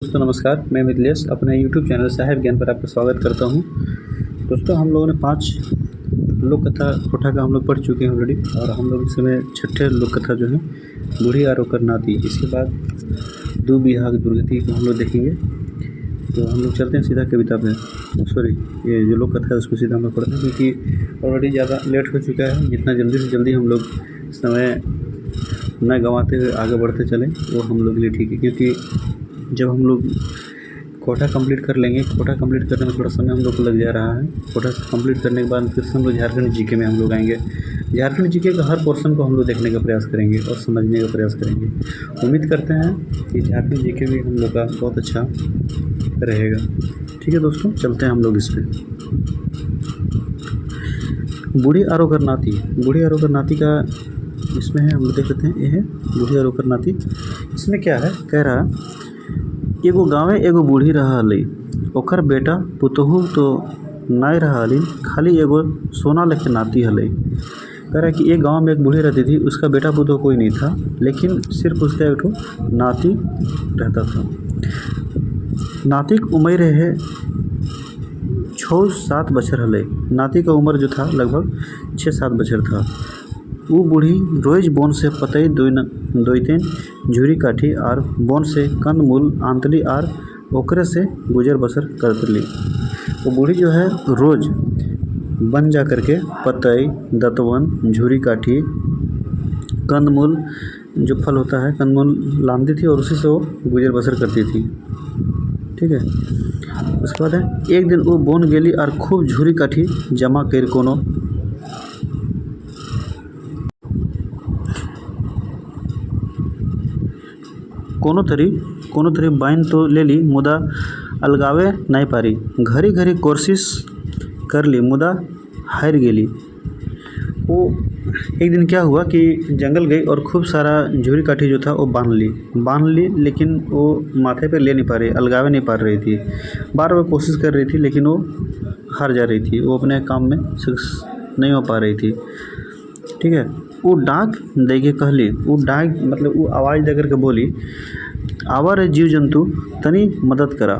दोस्तों नमस्कार, मैं मिथिलेश अपने YouTube चैनल साहिब ज्ञान पर आपका स्वागत करता हूं। दोस्तों हम लोगों ने 5 लोक कथा कोठा का हम लोग पढ़ चुके हैं ऑलरेडी, और हम लोग इस समय छठे लोक कथा जो है बूढ़ी आरोकर नाती, इसके बाद दो बिहाग दुर्गति को हम लोग देखेंगे। तो हम लोग चलते हैं सीधा कविता पे, सॉरी ये जो लोक कथा है उसको सीधा हम लोग पढ़ते हैं, क्योंकि ऑलरेडी ज़्यादा लेट हो चुका है। जितना जल्दी से जल्दी हम लोग समय न गंवाते हुए आगे बढ़ते चलें वो हम लोग के लिए ठीक है, क्योंकि जब हम लोग कोटा कंप्लीट कर लेंगे, कोटा कंप्लीट करने में थोड़ा समय हम लोग को लग जा रहा है। कोटा कंप्लीट करने के बाद फिर से हम लोग झारखंड जीके में हम लोग आएंगे। झारखंड जीके का हर पोर्शन को हम लोग देखने का प्रयास करेंगे और समझने का प्रयास करेंगे। उम्मीद करते हैं कि झारखंड जीके भी हम लोग का बहुत अच्छा रहेगा। ठीक है दोस्तों, चलते हैं हम लोग इस पर। बूढ़ी आरोकर नाती, बूढ़ी आरोकर नाती का इसमें है, हम लोग देख लेते हैं। ये है बूढ़ी आरोकर नाती। इसमें क्या है, कह रहा एगो गाँवे एगो बूढ़ी रहली, ओकर बेटा पुतहु तो नहीं रहली, खाली एगो सोना लेके नाती हलै। कह रहा है कि एक गांव में एक बूढ़ी रहती थी, उसका बेटा पुतहु कोई नहीं था, लेकिन सिर्फ उसका एक ठो नाती रहता था। नाती की उम्र है 6-7 बछर हलै। नाती का उम्र जो था लगभग 6-7 बछर था। वो बूढ़ी रोज बोन से पतई दोइतेन झुरी काठी और बोन से कंद मूल आंतली और ओकरे से गुजर बसर करतली। वो बूढ़ी जो है रोज़ बन जा करके पतई, दतवन, झुरी काठी, कंदमूल जो फल होता है कंदमूल लांदी थी और उसी से वो गुजर बसर करती थी। ठीक है, उसके बाद है एक दिन वो बोन गेली और खूब झुरी काठी जमा कर कोनो तरी बाइन तो ले ली, मुदा अलगावे नहीं पारी। घरी घरी कोशिश कर ली, मुदा हार गेली। वो एक दिन क्या हुआ कि जंगल गई और खूब सारा झुरी काठी जो था वो बांध ली, लेकिन वो माथे पे ले नहीं पा रही, अलगावे नहीं पा रही थी। बार बार कोशिश कर रही थी लेकिन वो हार जा रही थी, वो अपने काम में सक्सेस नहीं हो पा रही थी। ठीक है, वो डाक दे के कहली, वो डाक मतलब वो आवाज़ दे करके बोली, आवर जीव जंतु तनी मदद करा,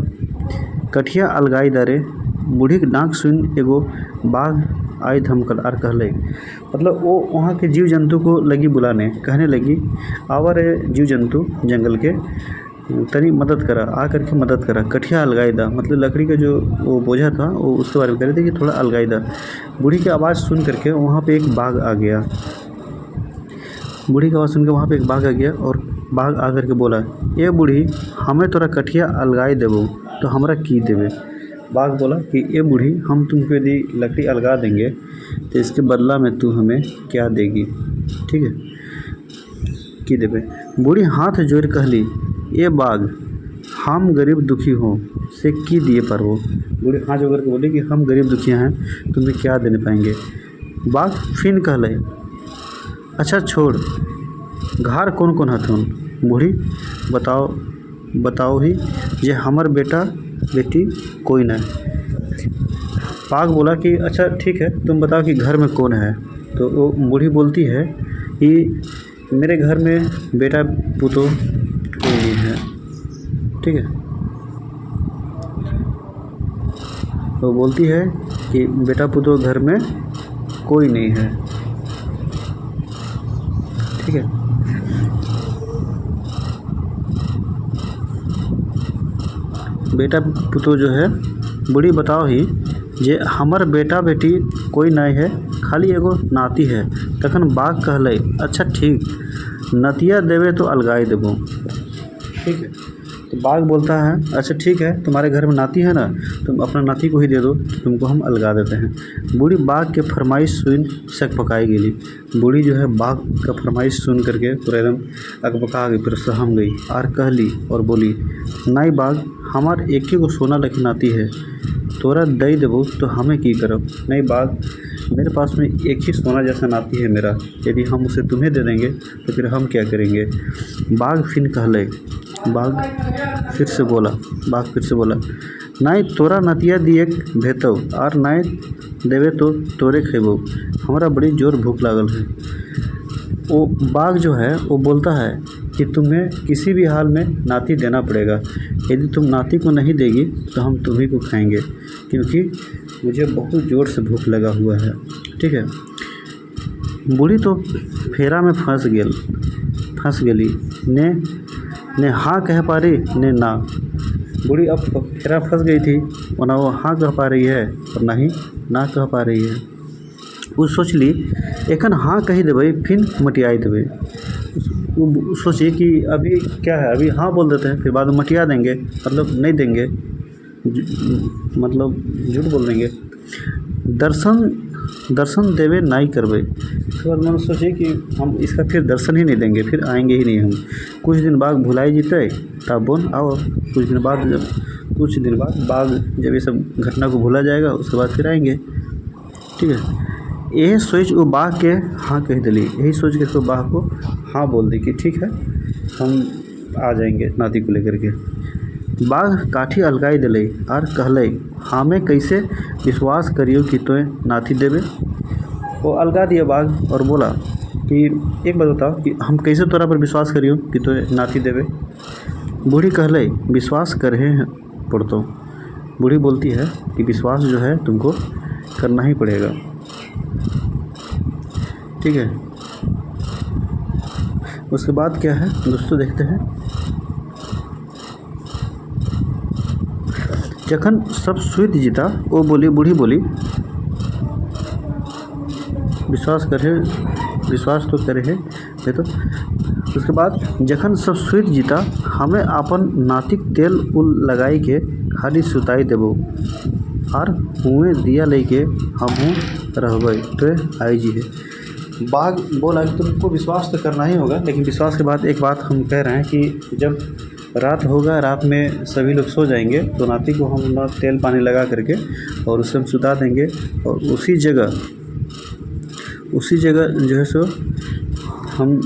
कठिया अलगाई दारे। बूढ़ी डाक सुन एगो बाघ आई धमकल और कहले, मतलब वो वहाँ के जीव जंतु को लगी बुलाने, कहने लगी आवर जीव जंतु जंगल के तनी मदद करा, आ करके मदद करा। कठिया अलगाई दा, मतलब लकड़ी का जो वो बोझा था वो उसके बारे में कह रहे थे कि थोड़ा अलगाई दा। बूढ़ी की आवाज़ सुन करके वहाँ पे एक बाघ आ गया। बूढ़ी की आवाज़ सुन के वहाँ पे एक बाघ आ गया और बाघ आ करके बोला, ये बूढ़ी हमें तोरा कठिया अलगाई देबो तो हमरा की देवे। बाघ बोला कि ये बूढ़ी हम तुमको यदि लकड़ी अलगा देंगे तो इसके बदला में तू हमें क्या देगी। ठीक है, की देवे। बूढ़ी हाथ जोड़ कहली, ये बाघ हम गरीब दुखी हो से की दिए पारबो। बूढ़ी हाथ जोड़ करके बोली कि हम गरीब दुखिया हैं, तुम्हें क्या देने पाएंगे। बाघ फिर कहले, अच्छा छोड़, घर कौन कौन हथुन। बूढ़ी बताओ ही जे हमर बेटा बेटी कोई न। बाघ बोला कि अच्छा ठीक है, तुम बताओ कि घर में कौन है। तो वो बूढ़ी बोलती है कि मेरे घर में बेटा पुतो कोई नहीं है। ठीक है, तो बोलती है कि बेटा पुतो घर में कोई नहीं है। ठीक है, बेटा पुतो जो है, बूढ़ी बताओ ही जे हमर बेटा बेटी कोई नहीं है, खाली एगो नाती है। तखन बाघ कहले, अच्छा ठीक, नतिया देवे तो अलगाई देबो। ठीक है, तो बाघ बोलता है अच्छा ठीक है, तुम्हारे घर में नाती है ना, तुम अपना नाती को ही दे दो, तुमको हम अलगा देते हैं। बूढ़ी बाघ के फरमाइश सुन शक पकाई गेली। बूढ़ी जो है बाघ का फरमाइश सुन करके पूरा एकदम अकबका गई, फिर सहम गई और कहली और बोली, नहीं बाघ, हमार एक ही गो सोना लेके नाती है, तोरा दई देबो तो हमें की करब। नहीं बाघ, मेरे पास में एक ही सोना जैसा नाती है मेरा, यदि हम उसे तुम्हें दे देंगे तो फिर हम क्या करेंगे। बाघ फिर कहले, बाघ फिर से बोला, नहीं तोरा नतिया दिए भेतौ और नहीं देवे तो तोरे खेबो, हमारा बड़ी जोर भूख लागल है। वो बाघ जो है वो बोलता है कि तुम्हें किसी भी हाल में नाती देना पड़ेगा। यदि तुम नाती को नहीं देगी तो हम तुम्ही को खाएंगे, क्योंकि मुझे बहुत ज़ोर से भूख लगा हुआ है। ठीक है। बूढ़ी तो फेरा में फंस गेली। ने हाँ कह पा रही ने ना। बूढ़ी अब फेरा फंस गई थी, और ना वो हाँ कह पा रही है और ना ही ना कह पा रही है। वो सोचली एखन हाँ कही देवे फिर मटियाई देवे। वो सोची कि अभी क्या है, अभी हाँ बोल देते हैं, फिर बाद में मटिया देंगे, मतलब नहीं देंगे, मतलब झूठ बोल देंगे। दर्शन देवे नहीं करवे। उसके बाद मैंने सोचे कि हम इसका फिर दर्शन ही नहीं देंगे, फिर आएंगे ही नहीं हम। कुछ दिन बाद भुलाई जीते तब बोन आओ। कुछ दिन बाद बाघ जब ये सब घटना को भूला जाएगा, उसके बाद फिर आएंगे। ठीक है। यही सोच वो बाघ के हाँ कह दिली। यही सोच के तो बाघ को हाँ बोल दी कि ठीक है हम आ जाएंगे नाती को लेकर के। बाघ काठी अलगाई दिले और कहले हमें कैसे विश्वास करियो कि तोय नाती देवे। वो अलगा दिया बाघ और बोला कि एक बात बताओ कि हम कैसे तोरा पर विश्वास करियो कि तोय नाती देवे। बूढ़ी कहले विश्वास करे पड़तो। बूढ़ी बोलती है कि विश्वास जो है तुमको करना ही पड़ेगा। ठीक है। उसके बाद क्या है दोस्तों, देखते हैं। जखन सब सुइत जीता वो बोली, बूढ़ी बोली विश्वास तो करे है ये तो। उसके बाद जखन सब सुइत जीता हमें अपन नातिक तेल उल लगाई के खाली सुताई देबो और हुए दिया लेके हमहूँ रहबै तो आई जी है। बाघ बोला कि तुमको विश्वास तो करना ही होगा, लेकिन विश्वास के बाद एक बात हम कह रहे हैं कि जब रात होगा, रात में सभी लोग सो जाएंगे, तो नाती को हम ना तेल पानी लगा करके और उसे हम सुता देंगे, और उसी जगह जो है सो हम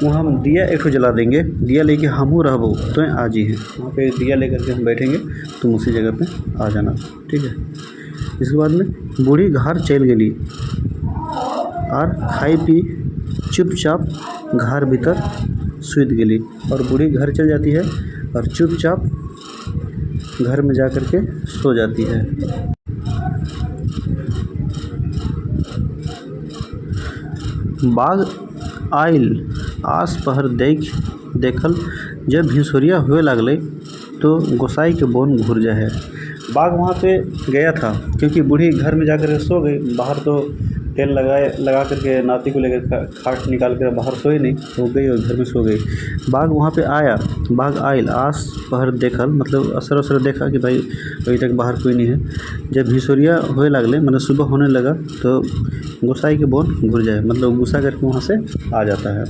वहाँ हम दिया एक ठो जला देंगे। दिया लेके हमहूँ रहबो तो आज ही है, वहाँ पे दिया लेकर के हम बैठेंगे, तुम उसी जगह पे आ जाना। ठीक है। इसके बाद में बूढ़ी घर चल गई और खाई पी चुपचाप घर भीतर सुत गई। और बूढ़ी घर चल जाती है और चुपचाप घर में जा कर के सो जाती है। बाघ आइल आस पहर देखल जब भिसुरिया हुए लगल तो गोसाई के बोन घुर जा है। बाघ वहाँ पे गया था क्योंकि बूढ़ी घर में जाकर के सो गई। बाहर तो तेल लगा करके नाती को लेकर खाट निकाल कर बाहर सोई नहीं, तो गई और घर में सो गई। बाघ वहाँ पे आया, बाघ आइल आस पहर देखल, मतलब असर असर देखा कि भाई अभी तक बाहर कोई नहीं है। जब भिसुरिया होए लगले, मतलब सुबह होने लगा, तो गोसाई के बोन घुर जाए, मतलब गुस्सा करके वहाँ से आ जाता है।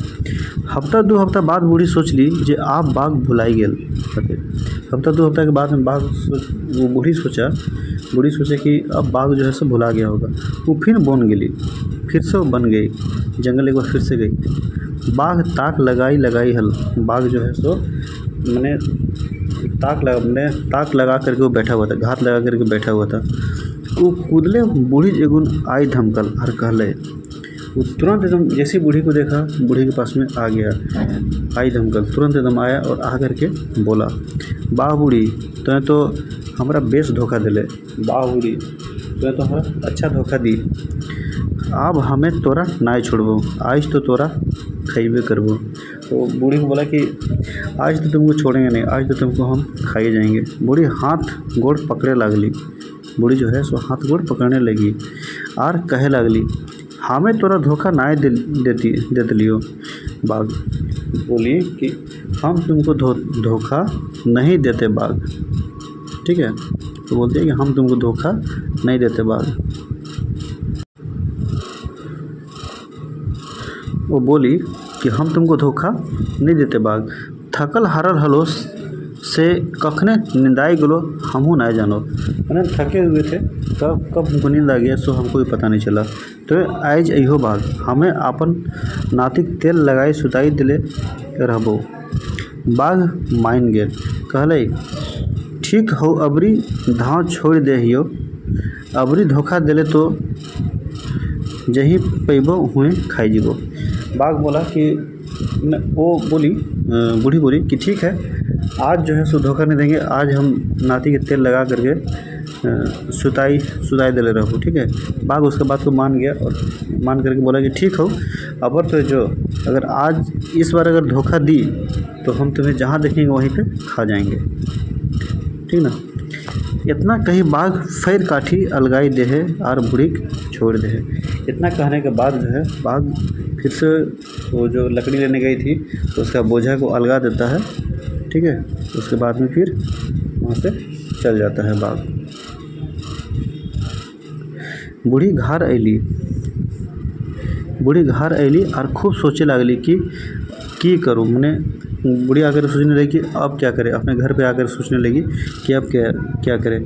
हफ्ता 2 हफ्ता बाद बूढ़ी सोचली जे आप बाघ भुलाई गेल। हफ्ता 2 हफ्ता के बाद में बूढ़ी सोचा कि अब बाघ जो है सो भुला गया होगा। वो फिर बन गई, फिर से वो बन गई, जंगल एक बार फिर से गई। बाघ ताक लगाई हल। बाघ जो है सो मैंने ताक लगा करके वो बैठा हुआ था, घात लगा करके बैठा हुआ था। वो कूदले बूढ़ी एगुन आई धमकल और कहले। वो तुरंत एकदम जैसी बूढ़ी को देखा, बूढ़ी के पास में आ गया, आई धमकल, तुरंत एकदम आया और आ करके बोला, वाह बूढ़ी तूने तो हमारा बेस धोखा दिले। वाह बूढ़ी तूने तो हमारा अच्छा धोखा दी। अब हमें तोरा नहीं छोड़बो, आज तो तोरा खइबे करबो। तो बूढ़ी को बोला कि आज तो तुमको छोड़ेंगे नहीं, आज तो तुमको हम खाई जाएंगे। बूढ़ी हाथ गोड़ पकड़े लगली। बूढ़ी जो है सो हाथ गोड़ पकड़ने लगी और कहे लगली, हमें तोरा धोखा ना देत लियो। बाघ बोली कि हम तुमको धोखा नहीं देते बाघ। ठीक है। तो बोलते हैं कि हम तुमको धोखा नहीं देते बाघ। वो बोली कि हम तुमको धोखा नहीं देते बाघ। थकल हारल हलो से कखने निंदाई गलो हमहू नहीं जानो। मैंने थके हुए थे, कब हमको नींद आ गया सो हमको भी पता नहीं चला। तो आज अहो बाघ हमें अपन नातिक तेल लगाई सुताई दिले रहबो। बाघ मान गेल, कहले ठीक हो अबरी धाव छोड़ दे हियो। अबरी धोखा दिले तो जही पैबो हुए खाई जीबो। बाघ बोला कि वो बोली बूढ़ी बोली कि ठीक है, आज जो है सो धोखा नहीं देंगे, आज हम नाती के तेल लगा करके सुताई दे रहो, ठीक है। बाघ उसके बात को मान गया और मान करके बोला कि ठीक हो, अब तो जो अगर आज इस बार अगर धोखा दी तो हम तुम्हें जहाँ देखेंगे वहीं पे खा जाएंगे, ठीक ना। इतना कही बाघ फैर काठी अलगाई दे है और बूढ़ी छोड़ दे है। इतना कहने के बाद जो है बाघ फिर से वो जो लकड़ी लेने गई थी तो उसका बोझा को अलगा देता है, ठीक है। उसके बाद में फिर वहाँ से चल जाता है बाघ। बूढ़ी घर अली और खूब सोचे लगली कि करूँ। मैंने बूढ़ी आकर सोचने लगी कि अब क्या करें, अपने घर पे आकर सोचने लगी कि अब क्या करें।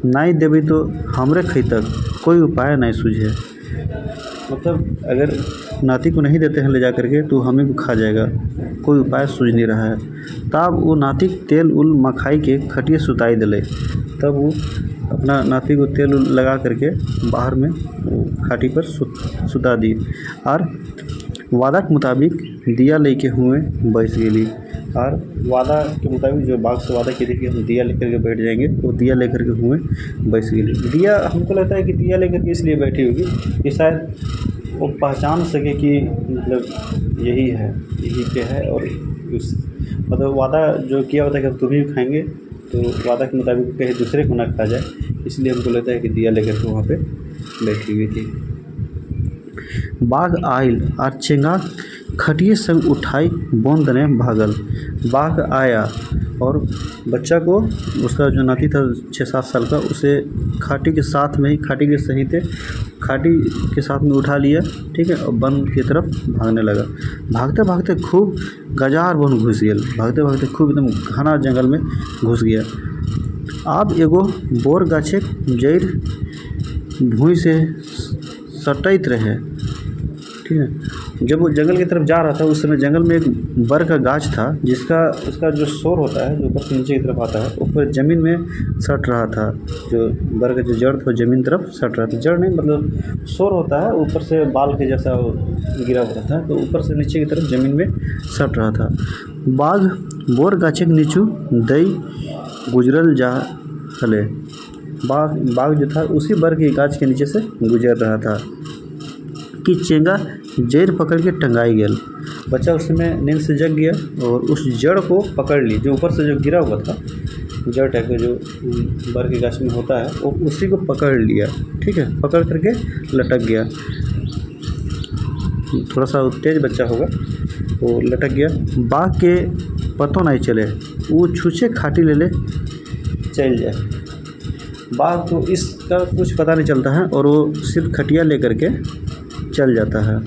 नहीं देवी तो हमरे खैतक कोई उपाय नहीं सूझे। मतलब अगर नाती को नहीं देते हैं ले जा करके तो हमें को खा जाएगा, कोई उपाय सूझ नहीं रहा है। तब वो नाती तेल उल मखाई के खटिए सुताई दिले। तब वो अपना नाती को तेल उल लगा करके बाहर में खाटी पर सुता दी और वादा के मुताबिक दिया लेके हुए बैठ गेली। और वादा के मुताबिक जो बाघ से वादा की थी कि हम दिया लेकर के बैठ जाएंगे, वो दिया लेकर के हुए बैठ गेली। दिया हमको लगता है कि दिया लेकर के इसलिए बैठी होगी कि शायद वो पहचान सके कि मतलब यही पे है और उस मतलब वादा जो किया होता है कि हम तुम्हें भी खाएंगे, तो वादा के मुताबिक कहीं दूसरे को ना खा जाए, इसलिए हमको लगता है कि दिया लेकर के वहाँ पे बैठी हुई थी। बाघ आयल और चेंगा खटिए संग उठाई बोन दने भागल। बाघ आया और बच्चा को, उसका जो नाती था 6-7 साल का, उसे खाटी के साथ में उठा लिया, ठीक है। और वन की तरफ भागने लगा। भागते भागते खूब गजार वन घुस गया। भागते भागते खूब एकदम घना जंगल में घुस गया। अब एगो बोर गाछे जड़ भूई से सटैत रहे, ठीक है। जब वो जंगल की तरफ जा रहा था उस समय जंगल में एक बर का गाछ था उसका जो शोर होता है जो ऊपर से नीचे की तरफ आता है, ऊपर ज़मीन में सट रहा था। जो बर का जो जड़ था ज़मीन तरफ सट रहा था। जड़ नहीं मतलब शोर होता है, ऊपर से बाल के जैसा गिरा हुआ था, तो ऊपर से नीचे की तरफ ज़मीन में सट रहा था। बाघ बोर गाछे के नीचू दई गुजरल जा हले। बाघ जो था उसी बर के गाछ के नीचे से गुजर रहा था कि चेंगा जड़ पकड़ के टंगाई गया। बच्चा उस समय नींद से जग गया और उस जड़ को पकड़ ली, जो ऊपर से जो गिरा हुआ था जड़ टाइप का जो बर के गाछ में होता है, वो उसी को पकड़ लिया, ठीक है। पकड़ करके लटक गया। थोड़ा सा तेज बच्चा होगा, वो लटक गया। बाघ के पतों नहीं चले, वो छूछे खाटी ले चल जाए। बाघ को इसका कुछ पता नहीं चलता है और वो सिर्फ खटिया ले करके चल जाता है,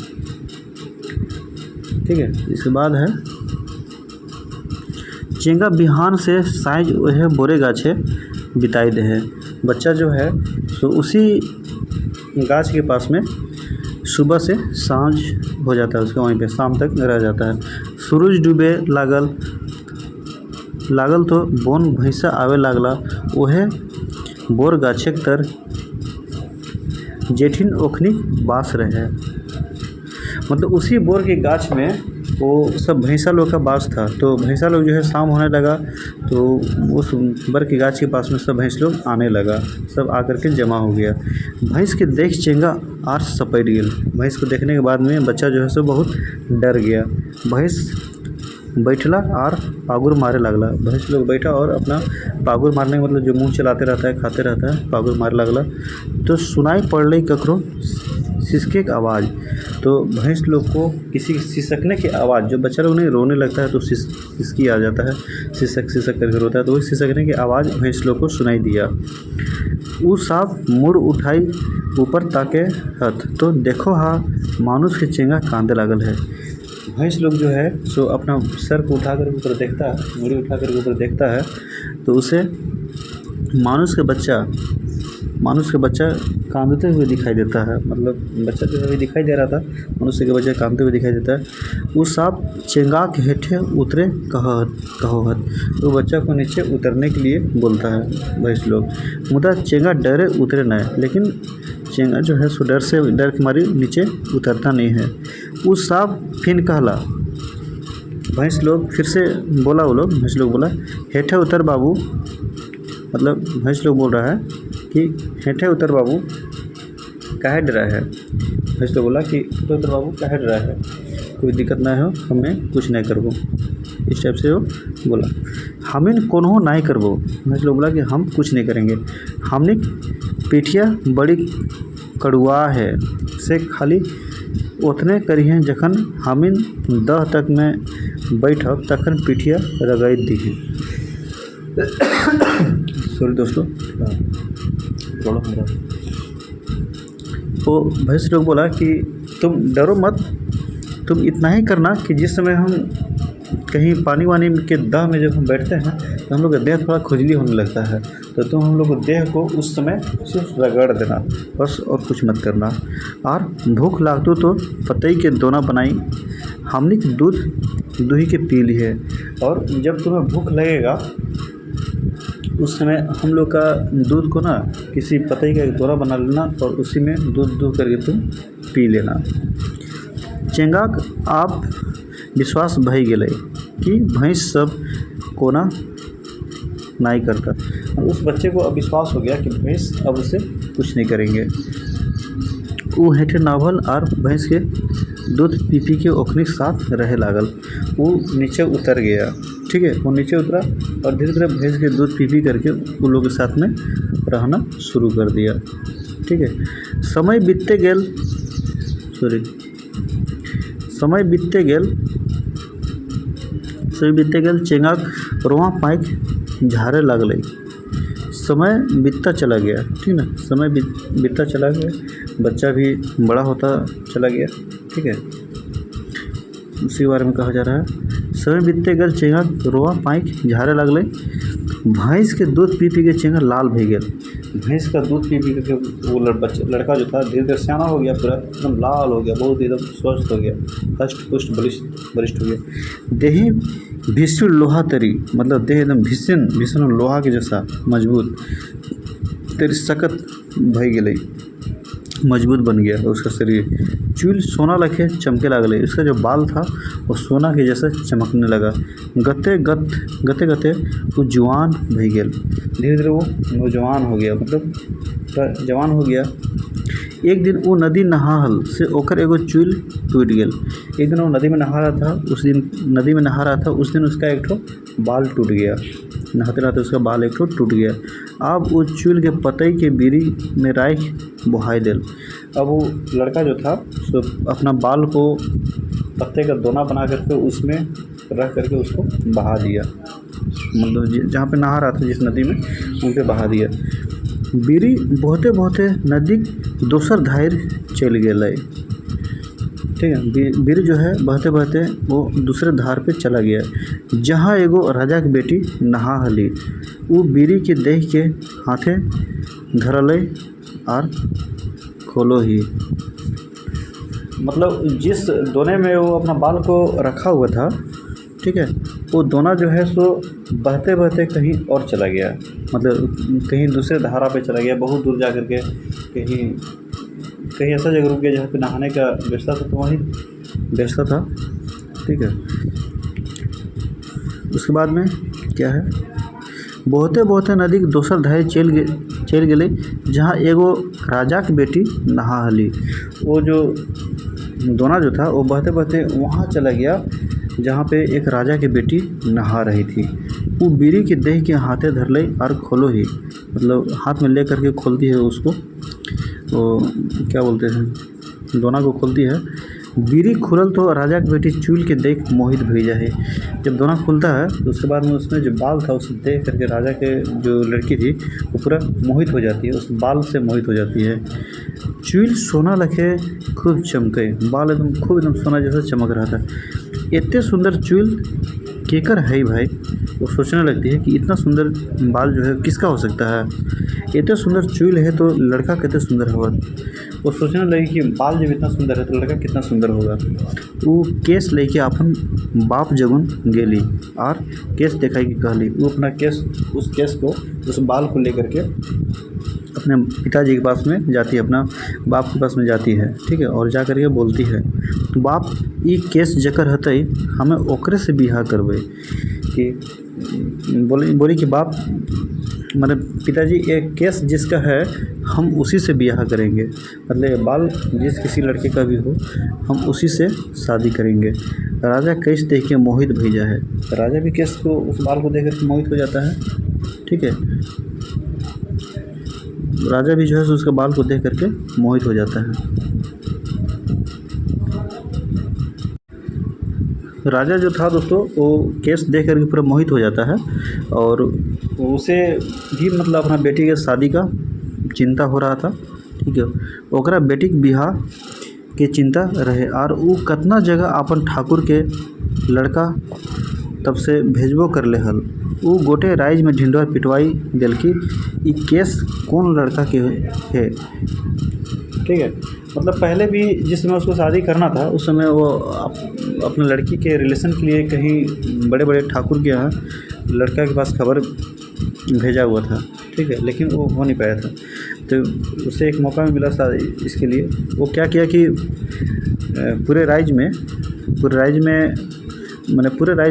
ठीक है। इसके बाद है चेंगा बिहान से साइज वह बोरे गाछे बिताई दे है। बच्चा जो है तो उसी गाछ के पास में सुबह से सांझ हो जाता है, उसका वहीं पे शाम तक रह जाता है। सूरज डूबे लागल तो बोन भैंसा आवे लागला। वह बोर गाछे तर जेठिन ओखनी बास रहे। मतलब उसी बोर के गाछ में वो सब भैंसा लोग का बास था। तो भैंसा लोग जो है शाम होने लगा तो उस बर के गाछ के पास में सब भैंस लोग आने लगा, सब आकर के जमा हो गया। भैंस के देख चेंगा आर सपैट गेल। भैंस को देखने के बाद में बच्चा जो है सो बहुत डर गया। भैंस बैठला और पागुर मारे लगला। भैंस लोग बैठा और अपना पागुर मारने का मतलब जो मुंह चलाते रहता है, खाते रहता है, पागुर मारे लगला। तो सुनाई पड़ ककरो सिसके की आवाज़। तो भैंस लोग को किसी सिसकने की आवाज़, जो बच्चा लोग नहीं रोने लगता है तो सिसकी आ जाता है, सिसक करके रोता है, तो वही सिसकने की आवाज़ भैंस लोग को सुनाई दिया। वो सांप मुड़ उठाई ऊपर ताके हथ, तो देखो हाँ मानुष के चेंगा कांदे लागल है। भैंस लोग जो है सो अपना सर को उठा कर ऊपर देखता है, मुड़ी उठा कर ऊपर देखता है, तो उसे मानुष के बच्चा कांदते हुए दिखाई देता है, मतलब बच्चा जो है दिखाई दे रहा था, मनुष्य के बच्चे कांदते हुए दिखाई देता है। वो सांप चेंगा के हेठे उतरे कहोहत, वो बच्चा को नीचे उतरने के लिए बोलता है भैंस लोग। मुदा चेंगा डरे उतरे न, लेकिन चेंगा जो है सो डर के मारी नीचे उतरता नहीं है। वो सांप फिर कहला, भैंस लोग फिर से बोला, वो लोग भैंस लोग बोला हेठे उतर बाबू, मतलब भैंस लोग बोल रहा है कि हेठे उतर बाबू काहे डरा है। भैंस लोग बोला कि हेठे उतर बाबू काहे डरा है, कोई दिक्कत ना हो, हमें कुछ नहीं करबो, इस टाइप से वो बोला। हमें कोनहो नहीं करबो, भैंस लोग बोला कि हम कुछ नहीं करेंगे। हमने पीठिया बड़ी कड़ुआ है, से खाली उतने करिए जखन हमिन 10 तक में बैठब तखन पीठिया रगड़ दी। सॉरी दोस्तों, तो भैंस लोग बोला कि तुम डरो मत, तुम इतना ही करना कि जिस समय हम कहीं पानी वानी के दाह में जब हम बैठते हैं तो हम लोग का देह थोड़ा खुजली होने लगता है, तो तुम हम लोग देह को उस समय सिर्फ रगड़ देना बस, और कुछ मत करना। और भूख लागतो तो पतई के दोना बनाई, हमने दूध दूही के पी ली है। और जब तुम्हें भूख लगेगा उस समय हम लोग का दूध को ना किसी पतई का एक दोना बना लेना और उसी में दूध दूह करके तुम पी लेना। चेंगाक आप विश्वास भई गेलै कि भैंस सब कोना नहीं करता, और उस बच्चे को अब विश्वास हो गया कि भैंस अब उसे कुछ नहीं करेंगे। वो हेठे नाभल और भैंस के दूध पी पी के ओखनी के साथ रहे लागल। वो नीचे उतर गया, ठीक है, वो नीचे उतरा और धीरे धीरे भैंस के दूध पी पी करके उन लोगों के साथ में रहना शुरू कर दिया, ठीक है। समय बीतते गेल चेंगाक रोआ पाइक झारे लगल। समय बीतता चला गया, ठीक ना, समय बीतता चला गया, बच्चा भी बड़ा होता चला गया, ठीक है, उसी बारे में कहा जा रहा है। समय बीतते गेल चेंगाक रोआ पाइक झारे लगल। भैंस के दूध पी पी के चेंगा लाल भई गेल। भैंस का दूध पी पी करके वो लड़का जो था धीरे धीरे सियाना हो गया, पूरा एकदम लाल हो गया, बहुत एकदम स्वस्थ हो गया, हष्ट पुष्ट बलिष्ठ हो गया। देही भीषण लोहा तरी, मतलब देह एकदम भीषण लोहा के जैसा मजबूत, तेरी सकत भई गेलै, मजबूत बन गया उसका शरीर। चूल सोना लखे चमके लागले, उसका जो बाल था वो सोना के जैसे चमकने लगा। गते गते वो जवान भई गेल, धीरे धीरे वो नौजवान हो गया, मतलब जवान हो गया। एक दिन वो नदी नहाहल से ओकर एगो चूल टूट गेल। एक दिन वो नदी में नहा रहा था, उस दिन उसका एक ठो बाल टूट गया, नहाते नहाते उसका बाल एक ठो टूट गया। अब वो चूल के पतई के बीड़ी में राख बहाई दिल। अब वो लड़का जो था सो अपना बाल को पत्ते का दोना बना करके उसमें रख करके उसको बहा दिया, मतलब जहाँ पे नहा रहा था जिस नदी में उन पे बहा दिया। बीड़ी बहुते नदी दोसर धार चल गए, ठीक है, बीड़ी जो है बहते वो दूसरे धार पे चला गया, जहाँ एगो राजा के बेटी नहा हली। वो बीड़ी के देह के हाथे धरल और खोलो ही, मतलब जिस दोने में वो अपना बाल को रखा हुआ था, ठीक है, वो दोना जो है सो बहते कहीं और चला गया, मतलब कहीं दूसरे धारा पे चला गया, बहुत दूर जा कर के कहीं ऐसा जगह रुक गया जहाँ पे नहाने का व्यवस्था था, तो वहीं व्यवस्था था, ठीक है। उसके बाद में क्या है, बहुते नदी के दोसर धार चल गए, जहाँ एगो राजा की बेटी नहा हली। वो जो दोना जो था वो बहते वहाँ चला गया जहाँ पे एक राजा की बेटी नहा रही थी। वो बीड़ी के देह के हाथे धर ले और खोलो ही, मतलब हाथ में ले करके खोलती है उसको, तो क्या बोलते हैं, दोना को खोलती है। बीड़ी खुलल तो राजा की बेटी चूल के देख मोहित भई जाए। जब दोना खुलता है तो उसके बाद में उसमें जो बाल था उसे देख करके राजा के जो लड़की थी वो पूरा मोहित हो जाती है, उस बाल से मोहित हो जाती है। चूल सोना लखे खूब चमके, बाल एकदम सोना जैसा चमक रहा था। इतने सुंदर चूल केकर है भाई। वो सोचने लगती है कि इतना सुंदर बाल जो है किसका हो सकता है, इतना सुंदर चूल है तो लड़का कितना सुंदर होगा। वो सोचने लगी कि बाल जब इतना सुंदर है तो लड़का कितना सुंदर होगा। वो केस लेके अपन बाप जगुन गेली और केस दिखाई कि कहली। वो अपना केस, उस केस को, उस बाल को लेकर के अपने पिताजी के पास में जाती है, अपना बाप के पास में जाती है, ठीक है। और जा कर के बोलती है, बाप ये केस जकर हतई हमें ओकरे से बिहा करबे। कि बोली कि बाप मतलब पिताजी, एक केस जिसका है हम उसी से ब्याह करेंगे, मतलब बाल जिस किसी लड़के का भी हो हम उसी से शादी करेंगे। राजा केस देख के मोहित भेजा है। राजा भी केस को, उस बाल को देख कर मोहित हो जाता है, ठीक है। राजा भी जो है उसके बाल को देख करके मोहित हो जाता है। राजा जो था दोस्तों वो केस देख करके पूरा मोहित हो जाता है और उसे भी मतलब अपना बेटी के शादी का चिंता हो रहा था, ठीक है। ओकरा बेटी के बिहार के चिंता रहे और वो कितना जगह अपन ठाकुर के लड़का तब से भेजबो कर ले हल। वो गोटे राइज में ढिंडोर पिटवाई दिल की ये केस कौन लड़का के है, ठीक है। मतलब पहले भी जिस समय उसको शादी करना था उस समय वो अपने लड़की के रिलेशन के लिए कहीं बड़े बड़े ठाकुर के यहाँ लड़का के पास खबर भेजा हुआ था, ठीक है, लेकिन वो हो नहीं पाया था। तो उसे एक मौका मिला था इसके लिए। वो क्या किया कि पूरे राज्य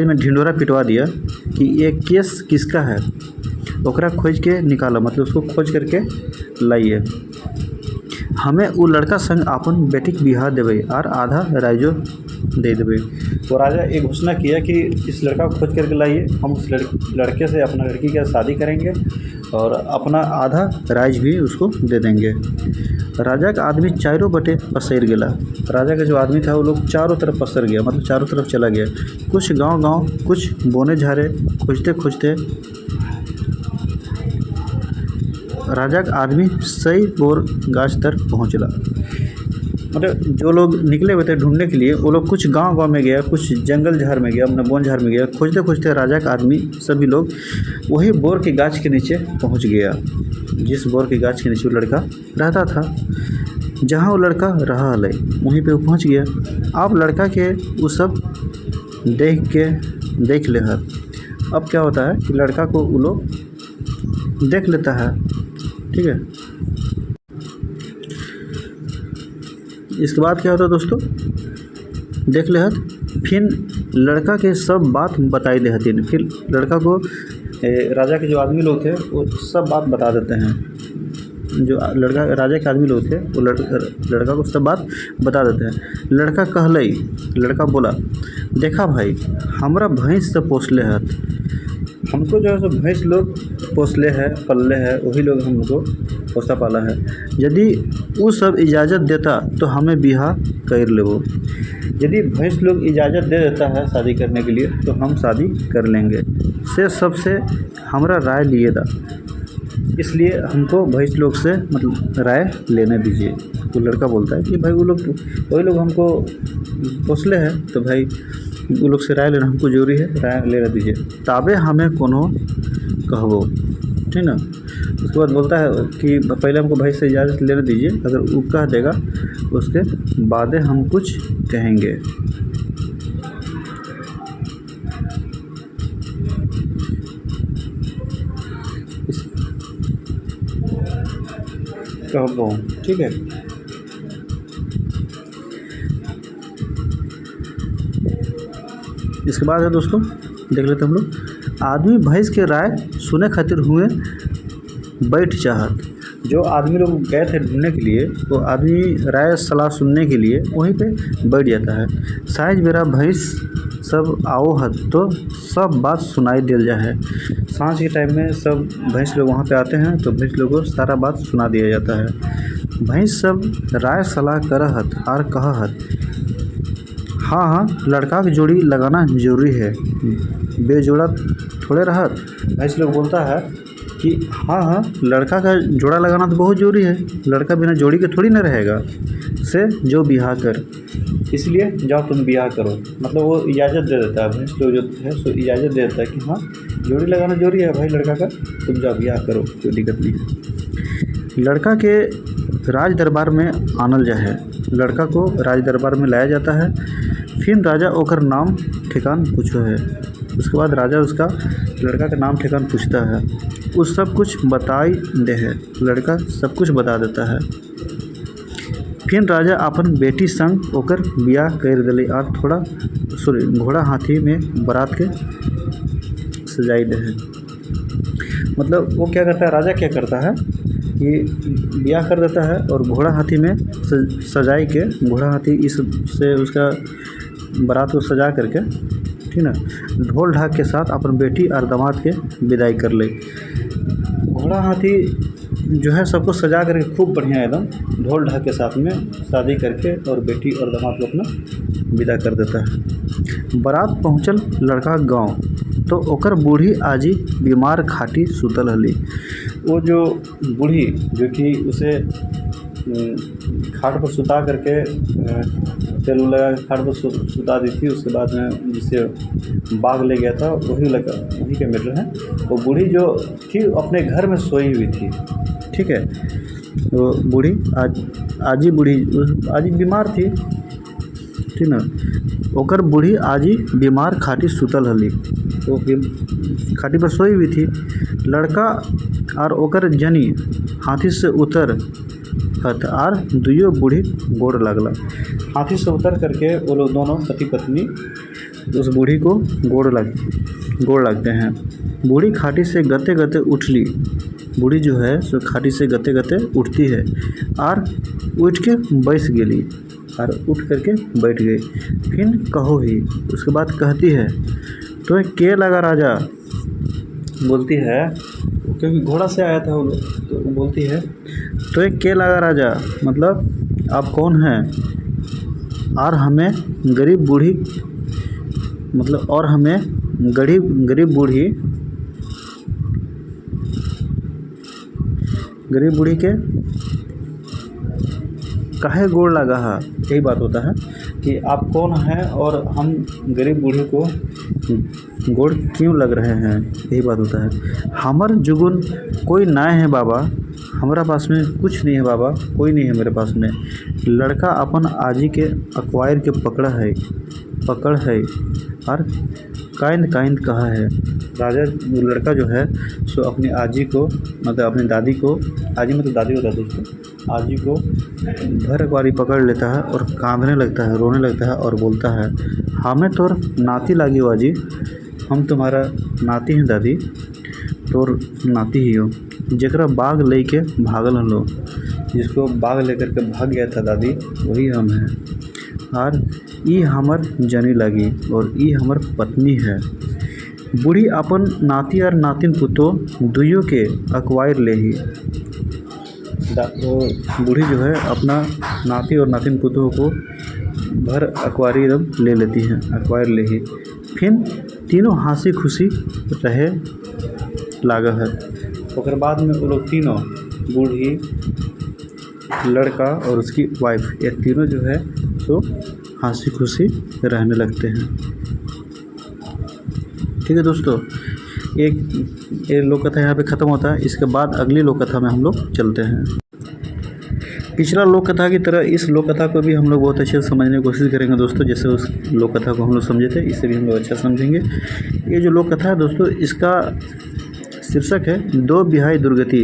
में ढिंडोरा पिटवा दिया कि ये केस किसका है, ओकरा खोज के निकाला, मतलब उसको खोज करके लाइए, हमें वो लड़का संग अपन बेटी के बिहार देवे और आधा राइजो दे देवे। तो राजा एक घोषणा किया कि इस लड़का को खोज करके लाइए, हम उस लड़के से अपना लड़की की शादी करेंगे और अपना आधा राइज भी उसको दे देंगे। राजा का आदमी चारों बटे पसर गया। राजा का जो आदमी था वो लोग चारों तरफ पसर गया, मतलब चारों तरफ चला गया। कुछ गांव कुछ बोने झारे खोजते खोजते राजा का आदमी सही बोर गाछ तर पहुँचला। मतलब जो लोग निकले हुए थे ढूंढने के लिए वो लोग कुछ गांव में गया, कुछ जंगल झाड़ में गया, अपना बोन झाड़ में गया। खोजते खोजते राजा का आदमी सभी लोग वही बोर के गाछ के नीचे पहुंच गया, जिस बोर के गाछ के नीचे वो लड़का रहता था, जहां वो लड़का रहा है वहीं पे वो पहुंच गया। अब लड़का के वो सब देख ले है। अब क्या होता है कि लड़का को वो लोग देख लेता है, ठीक है। इसके बाद क्या होता है दोस्तों, देख ले हत, फिर लड़का के सब बात बताई दे हथिन। फिर लड़का को राजा के जो आदमी लोग थे वो सब बात बता देते हैं। जो राजा के आदमी लोग थे वो लड़का को सब बात बता देते हैं। लड़का बोला, देखा भाई हमरा भैंस से पोसले हत, हमको जो है सो भैंस लोग पोसले है पल्ले है, वही लोग हमको पोसा पाला है। यदि वो सब इजाज़त देता तो हमें बिहा कर लेबो। यदि भैंस लोग इजाज़त दे देता है शादी करने के लिए तो हम शादी कर लेंगे। से सबसे हमरा राय लिए दा, इसलिए हमको भैंस लोग से मतलब राय लेने दीजिए। तो लड़का बोलता है कि भाई वही लोग हमको पोसले हैं, तो भाई वो लोग से राय लेना हमको जरूरी है, राय लेना दीजिए, ताबे हमें कोनो कहबो, ठीक ना। उसके बाद बोलता है कि पहले हमको भाई से इजाज़त लेने दीजिए, अगर वो कह देगा उसके बाद हम कुछ कहेंगे। कहबो, ठीक है। इसके बाद है दोस्तों, देख लेते हम लोग, आदमी भैंस के राय सुने खातिर हुए बैठ चाहत। जो आदमी लोग गए थे ढूंढने के लिए वो आदमी राय सलाह सुनने के लिए वहीं पे बैठ जाता है। साइज मेरा भैंस सब आओ हत तो सब बात सुनाई दिल जा है। सांझ के टाइम में सब भैंस लोग वहाँ पे आते हैं तो भैंस लोगों को सारा बात सुना दिया जाता है। भैंस सब राय सलाह करहत और कहत, हाँ लड़का की जोड़ी लगाना जरूरी है, बेजोड़ा थोड़े रहत। भैंस लोग बोलता है कि हाँ हाँ लड़का का जोड़ा लगाना तो बहुत ज़रूरी है, लड़का बिना जोड़ी के थोड़ी ना रहेगा, से जो ब्याह कर, इसलिए जाओ तुम ब्याह करो। मतलब वो इजाज़त दे देता है भाई, तो जो है सो इजाज़त दे देता है कि हाँ जोड़ी लगाना जरूरी है भाई लड़का का, तुम जाओ ब्याह करो, कोई दिक्कत नहीं है। लड़का के राज दरबार में आनल जा है, लड़का को राज दरबार में लाया जाता है। फिर राजा ओकर नाम ठिकान पूछो है, उसके बाद राजा उसका लड़का का नाम ठिकान पूछता है, उस सब कुछ बताई दे है, लड़का सब कुछ बता देता है। फिर राजा अपन बेटी संग ओकर ब्याह कर दिले और थोड़ा घोड़ा हाथी में बारात के सजाई दे है। मतलब वो क्या करता है, राजा क्या करता है कि ब्याह कर देता है और घोड़ा हाथी में सजाई के, घोड़ा हाथी इससे उसका बारात को सजा करके, ठीक ना, ढोल ढाक के साथ अपन बेटी और दामाद के विदाई कर ले। घोड़ा हाथी जो है सबको सजा करके खूब बढ़िया एकदम ढोल ढाक के साथ में शादी करके और बेटी और दामाद को अपना विदा कर देता है। बारात पहुँचल लड़का गांव, तो ओकर बूढ़ी आजी बीमार खाटी सुतल हली। वो जो बूढ़ी जो कि उसे खाट पर सुता करके तेल लगा के खाट पर सुता दी थी, उसके बाद में जिससे बाग ले गया था वही लगा, वही के मिल है। वो बूढ़ी जो थी अपने घर में सोई हुई थी, ठीक है। तो बूढ़ी आजी बीमार थी, ठीक ना। ओकर बूढ़ी आजी बीमार खाटी सुतल हली, वो खाटी पर सोई हुई थी। लड़का और ओकर जनी हाथी से उतर हथ आर दुइयो बूढ़ी गोड़ लगला। हाथी से उतर करके वो लोग दोनों पति पत्नी उस बूढ़ी को गोड़ लगते हैं। बूढ़ी खाटी से गते गते उठली, बूढ़ी जो है सो खाटी से गते गते उठती है और उठ के बैठ गेली और उठ करके बैठ गई। फिर कहो ही, उसके बाद कहती है तो के लगा राजा, बोलती है क्योंकि घोड़ा से आया था वो लोग, तो बोलती है तो एक के लगा राजा, मतलब आप कौन हैं और हमें गरीब बूढ़ी, मतलब और हमें गरीब बूढ़ी के काहे गोड़ लगा है। यही बात होता है कि आप कौन हैं और हम गरीब बूढ़ी को गोड़ क्यों लग रहे हैं, यही बात होता है। हमर जुगुन कोई ना है बाबा, हमारा पास में कुछ नहीं है बाबा, कोई नहीं है मेरे पास में। लड़का अपन आजी के अक्वायर के पकड़ है और काइंद कहा है। राजा लड़का जो है सो अपनी आजी को, मतलब अपनी दादी को, आजी मतलब दादी होता है दोस्तों, आजी को भर अकवारी पकड़ लेता है और कांदने लगता है, रोने लगता है और बोलता है हमें तोर नाती लागी हो आजी, हम तुम्हारा नाती हैं दादी, तोर नाती ही हो, जकरा बाग ले के भागल हम लोग, जिसको बाग लेकर के भाग गया था दादी, वही हम हैं। और ई हमर जनी लगी और ई हमर पत्नी है। बूढ़ी अपन नाती और नातिन पुतो दुइयों के अक्वायर ले ही, बूढ़ी जो है अपना नाती और नातिन पुतों को भर अक्वारी ले लेती हैं, अक्वायर ले ही। फिर तीनों हंसी खुशी रहे लागा है। और बाद में वो लोग तीनों, बूढ़ी, लड़का और उसकी वाइफ, ये तीनों जो है सो हंसी खुशी रहने लगते हैं। ठीक है दोस्तों, एक लोक कथा यहाँ पे ख़त्म होता है। इसके बाद अगली लोक कथा में हम लोग चलते हैं। पिछला लोक कथा की तरह इस लोक कथा को भी हम लोग बहुत अच्छे से समझने की कोशिश करेंगे दोस्तों, जैसे उस लोक कथा को हम लोग समझे थे, इससे भी हम लोग अच्छा समझेंगे। ये जो लोक कथा है दोस्तों, इसका शीर्षक है दो बिहाई दुर्गति।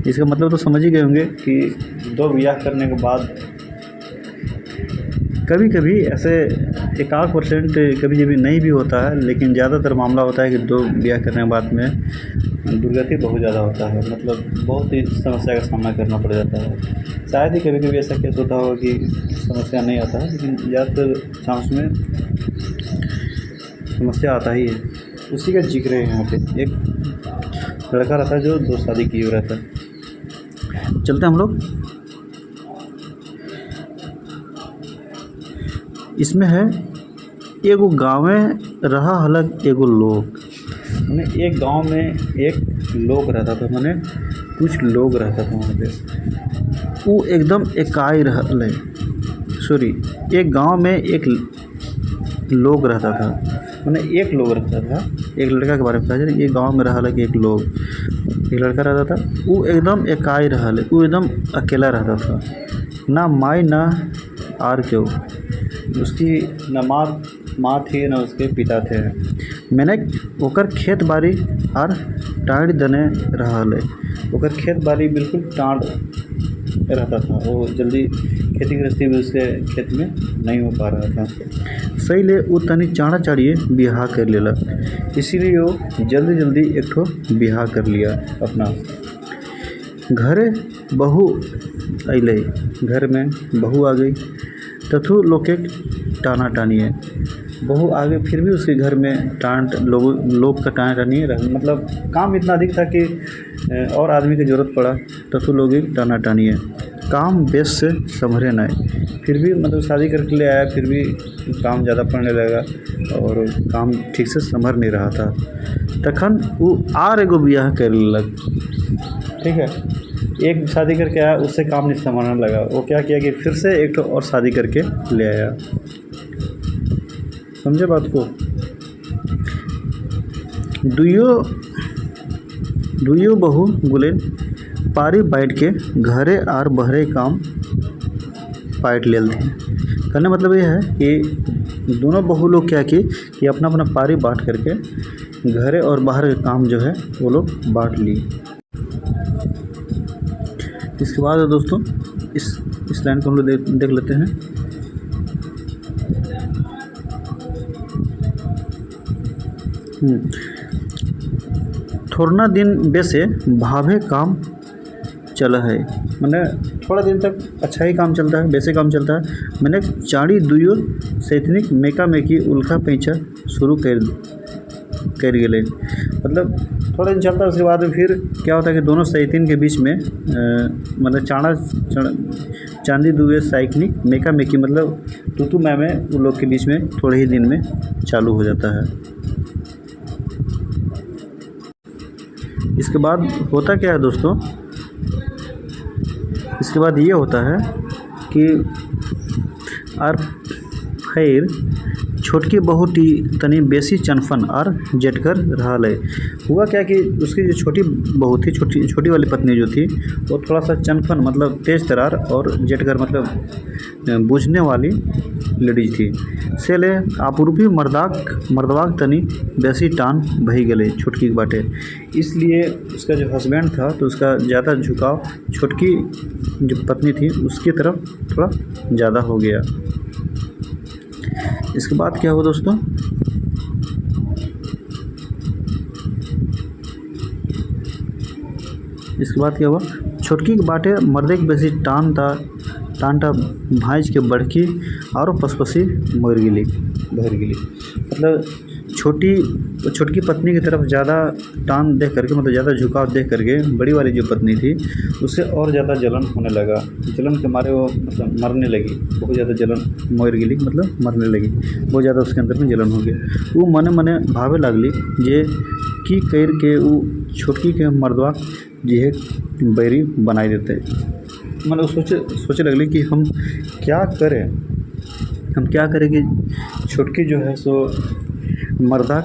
इसका मतलब तो समझ ही गए होंगे कि दो ब्याह करने के बाद कभी कभी ऐसे 1% कभी नहीं भी होता है, लेकिन ज़्यादातर मामला होता है कि दो ब्याह करने के बाद में दुर्गति बहुत ज़्यादा होता है, मतलब बहुत ही समस्या का सामना करना पड़ जाता है। शायद ही कभी कभी ऐसा केस होता होगा कि समस्या नहीं आता है, लेकिन ज़्यादातर चांस में समस्या आता ही है। उसी का जिक्र है यहाँ पे। एक लड़का रहता है जो दो शादी किए हुए रहता है। चलते हैं हम लोग। इसमें है एगो गाँव में रहा हलक एगो लोग। एक गांव में एक लोग रहता था, माने कुछ लोग रहता था वहाँ पे। वो एकदम एकाई रहल, सॉरी, एक गांव में एक लोग रहता था, माने एक लोग रहता था। एक लड़का के बारे में कहा जाए, एक गांव में रहल कि एक लड़का रहता था। वो एकदम एकाई रहल, वो एकदम अकेला रहता था, ना माई ना आर क्यों, उसकी न माँ थी न उसके पिता थे। मैंने ओकर खेत बाड़ी आर टाँड़ दने रहल, ओकर खेत बाड़ी बिल्कुल टाँड़ रहता था। वो जल्दी खेती गृहस्थी भी उसके खेत में नहीं हो पा रहा था। सही ले वो तनी चाड़ा चाड़िए बियाह कर लेला, इसीलिए वो जल्दी जल्दी एक ठो बियाह कर लिया अपना। घरे बहू अइले, घर में बहू आ गई, तथु लोग के टाना टानी है। बहू आ गई, फिर भी उसके घर में लोग का टाना टानी रहा, मतलब काम इतना अधिक था कि और आदमी की ज़रूरत पड़ा, तथु लोग ही टाना टानी है। काम बेस से संभरे नहीं, फिर भी मतलब शादी करके ले आया, फिर भी काम ज़्यादा पड़ने लगा और काम ठीक से संभर नहीं रहा था। तखन वो आर एगो बियाह कर लेलक, ठीक है। एक शादी करके आया, उससे काम नहीं संभालने लगा। वो क्या किया कि फिर से एक तो और शादी करके ले आया। समझे बात को? दुइयो बहू गुलेन पारी बैठ के घरे आर बहरे काम पाइट लेल थे। कहने मतलब ये है कि दोनों बहू लोग क्या कि अपना अपना पारी बांट करके घरे और बाहर के काम जो है वो लोग बांट लिए। इसके बाद दोस्तों इस लाइन को हम लोग देख लेते हैं। थोड़ा दिन बेसे भावे काम चला है, मैंने थोड़ा दिन तक अच्छा ही काम चलता है, बेसे काम चलता है। मैंने चाड़ी दुइयो सैतनिक मेका मेकी उल्का पैंचा शुरू कर गए, मतलब थोड़ा दिन चलता है। उसके बाद फिर क्या होता है कि दोनों सैतिन के बीच में मतलब चांदी दुए सैतनिक मेका मेकी, मतलब तू मैं उन लोग के बीच में थोड़े ही दिन में चालू हो जाता है। इसके बाद होता क्या है दोस्तों, इसके बाद ये होता है कि आर खैर छोटकी बहू तनी बेसी चनफन और जेटकर रहा है। हुआ क्या कि उसकी जो छोटी बहू थी, छोटी वाली पत्नी जो थी, वो थोड़ा सा चनफन मतलब तेज तरार और जेटकर मतलब बूझने वाली लेडीज थी। से ले आपूर्वी मर्दवाक तनी बेसी टान भई गले छोटकी के बाटे। इसलिए उसका जो हस्बैंड था तो उसका ज़्यादा झुकाव छोटकी जो पत्नी थी उसकी तरफ थोड़ा ज़्यादा हो गया। इसके बाद क्या हुआ दोस्तों, इसके बाद क्या हुआ, छोटकी के बाटे मर्दे के बेसी टानटा भाँज के बढ़की और पसपसी भर गिली। मतलब छोटकी पत्नी की तरफ ज़्यादा टान देख करके, मतलब ज़्यादा झुकाव देख करके बड़ी वाली जो पत्नी थी उससे और ज़्यादा जलन होने लगा। जलन के मारे वो मतलब मरने लगी, बहुत ज़्यादा जलन मर गिली, मतलब मरने लगी, बहुत ज़्यादा उसके अंदर में जलन हो गया। वो मने मने भावे लगली जे की कर के वो छोटकी के मर्दवा जे बैरी बनाई देते। मतलब सोचे लगली कि हम क्या करें कि छोटकी जो है सो मर्दाक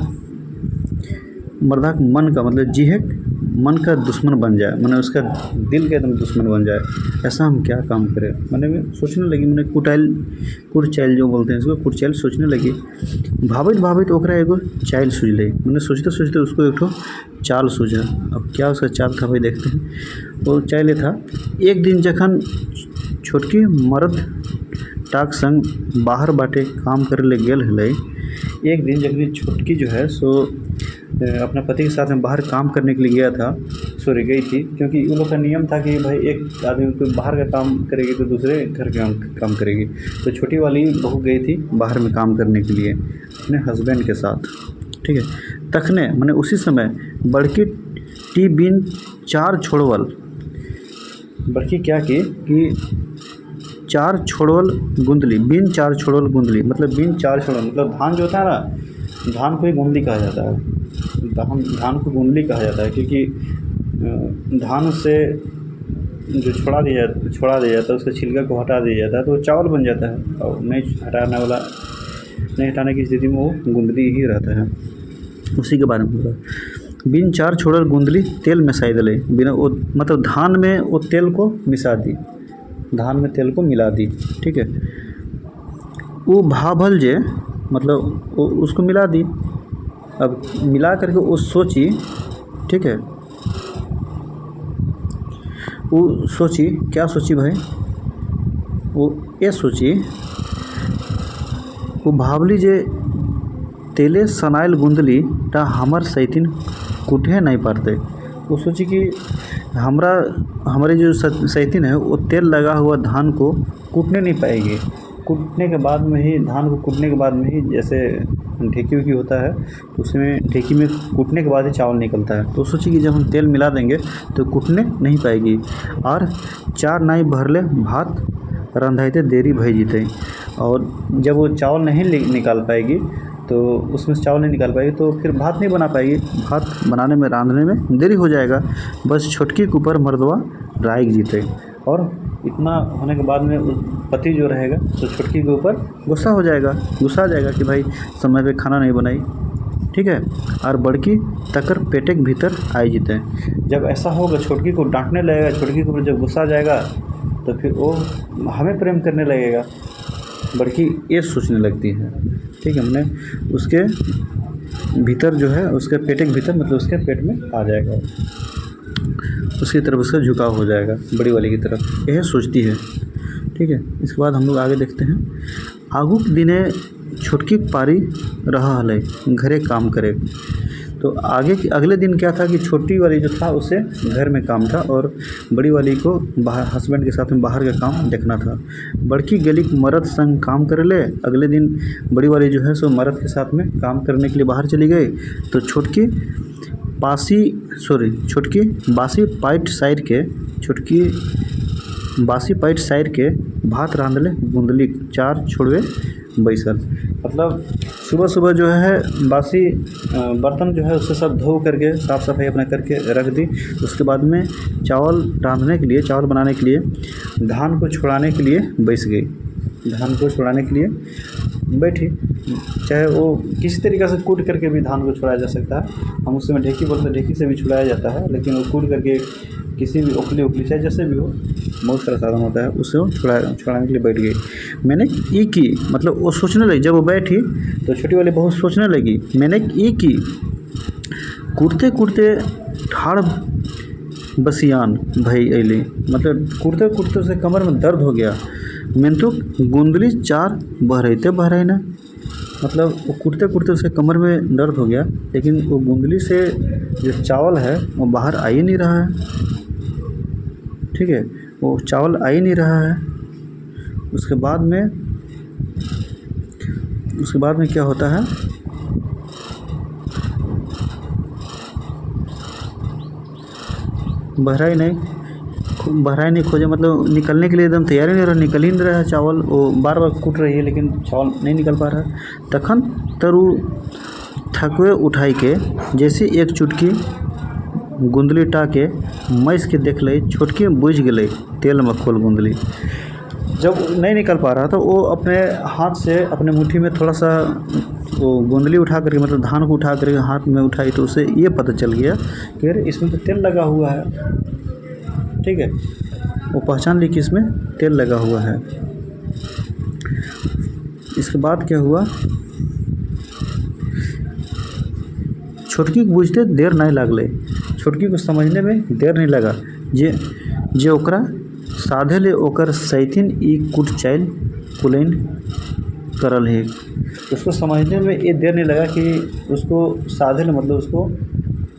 मन का मतलब जीहे मन का दुश्मन बन जाए, मैंने उसका दिल का एकदम दुश्मन बन जाए। ऐसा हम क्या काम करें, मैंने सोचने लगी, मैंने कुटचाइल जो बोलते हैं इसको, कुटचाइल सोचने लगी। भावित ओकरा एगो चाइल सूझ ली। मैंने सोचते उसको एक ठो चाल सूझा। अब क्या उसका चाल था भाई देखते हैं। वो चाइल था, एक दिन जखन छोटकी मर्द टाक संग बाहर बाटे काम करे ले गेल हलै। एक दिन जब छोटकी जो है सो अपने पति के साथ में बाहर काम करने के लिए गई थी, क्योंकि उन लोग का नियम था कि भाई एक आदमी को बाहर का काम करेगी तो दूसरे घर के काम करेगी। तो छोटी वाली बहू गई थी बाहर में काम करने के लिए अपने हस्बैंड के साथ, ठीक है। तखने मैंने उसी समय बड़की टी बिन चार छोड़वल, बड़की क्या की कि चार छोड़वल गुंदली, बिन चार छोड़वल गुंदली, मतलब बिन चार छोड़वल मतलब धान जो होता है ना, धान को ही गुंदली कहा जाता है। धान को गुंदली कहा जाता है, क्योंकि धान से जो छोड़ा दिया जाता है, उसके छिलका को हटा दिया जाता है तो वो चावल बन जाता है, और नहीं हटाने की स्थिति में वो गुंदली ही रहता है। उसी के बारे में बोला, बिन चार छोड़ल गुंदली तेल मिसाई दले, बिना वो मतलब धान में वो तेल को मिसा दी, धान में तेल को मिला दी। ठीक है, वो भाभल जे मतलब वो उसको मिला दी। अब मिला करके वो सोची, ठीक है, वो सोची, क्या सोची भाई, वो ये सोची, वो भावली जे तेले सनाइल गुंदली ता हमर सैतिन कुटे नहीं पारते। वो सोची कि हमारे जो सैतिन है वो तेल लगा हुआ धान को कूटने नहीं पाएगी। कूटने के बाद में ही, धान को कूटने के बाद में ही, जैसे ढेकी उकी होता है तो उसमें ढेकी में कूटने के बाद ही चावल निकलता है। तो सोची कि जब हम तेल मिला देंगे तो कूटने नहीं पाएगी। और चार नाई भरले भात रंधाइते देरी भई जीते, और जब वो चावल नहीं निकाल पाएगी तो उसमें से चावल नहीं निकाल पाएगी तो फिर भात नहीं बना पाएगी, भात बनाने में रांधने में देरी हो जाएगा। बस छोटकी के ऊपर मर्दवा राइग जीते, और इतना होने के बाद में पति जो रहेगा तो छोटकी के ऊपर गुस्सा आ जाएगा कि भाई समय पे खाना नहीं बनाई। ठीक है, और बड़की तकर पेटे के भीतर आई जीते। जब ऐसा होगा, छोटकी को डांटने लगेगा, छोटकी के ऊपर जब गुस्सा आ जाएगा तो फिर वो हमें प्रेम करने लगेगा, बड़की ये सोचने लगती है। ठीक है, हमने उसके भीतर जो है, उसके पेटे के भीतर मतलब उसके पेट में आ जाएगा, उसकी तरफ उसका झुकाव हो जाएगा, बड़ी वाली की तरफ, यह सोचती है। ठीक है, इसके बाद हम लोग आगे देखते हैं। आगू के दिने छोटकी पारी रहा हले घरे काम करे। तो अगले दिन क्या था कि छोटी वाली जो था उसे घर में काम था, और बड़ी वाली को बाहर हस्बैंड के साथ में बाहर का काम देखना था। बड़की गली मर्द संग काम करे ले। अगले दिन बड़ी वाली जो है सो मर्द के साथ में काम करने के लिए बाहर चली गई। तो छोटकी बासी पाइट साइड के भात रांधले गुंदली चार छोड़वे बैसल। मतलब सुबह सुबह जो है बासी बर्तन जो है उससे सब धो करके साफ़ सफाई अपना करके रख दी। उसके बाद में चावल बनाने के लिए धान को छुड़ाने के लिए बैठी। चाहे वो किसी तरीक़े से कूट करके भी धान को छुड़ाया जा सकता है, हम उस समय ढेकी बोलते हैं, ढेकी से भी छुड़ाया जाता है, लेकिन वो कूट करके किसी भी ओखली चाहे जैसे भी हो, बहुत सारा साधन होता है, उससे वो छुड़ाने के लिए बैठ गई। मैंने ई की मतलब वो सोचने लगी, जब वो बैठी तो छोटी वाली बहुत सोचने लगी। मैंने ई की कूटते कूटते ठाड़ बसियान भई अली, मतलब कूटते कूटते उसे कमर में दर्द हो गया। मैंने तो गुंदली चार बहरते ना, मतलब वो कूटते कूटते उसे कमर में दर्द हो गया, लेकिन वो गुंदली से जो चावल है वो बाहर आ ही नहीं रहा है। ठीक है, वो चावल आ ही नहीं रहा है। उसके बाद में क्या होता है, बहराई नहीं खोजे, मतलब निकलने के लिए एकदम तैयारी नहीं रहा, निकल ही नहीं रहा है चावल। वो बार बार कूट रही है लेकिन चावल नहीं निकल पा रहा है। तखन तरु थकवे उठाई के जैसे एक चुटकी गुंदली टाके मैस के देख ले, छोटकी बुझ गई तेल में खोल गुंदली। जब नहीं निकल पा रहा था वो अपने हाथ से अपने मुट्ठी में थोड़ा सा वो गुंदली उठा करके, मतलब धान को उठा करके हाथ में उठाई, तो उसे ये पता चल गया कि अरे इसमें तो तेल लगा हुआ है। ठीक है, वो पहचान ली कि इसमें तेल लगा हुआ है। इसके बाद क्या हुआ, छोटकी को बुझते देर नहीं लागले, छोटकी को समझने में देर नहीं लगा। जे ओकरा साधे ले ओकर सैथिन ई कुट चाइल कुलैन करल है। उसको समझने में ये देर नहीं लगा कि उसको साधे ले मतलब उसको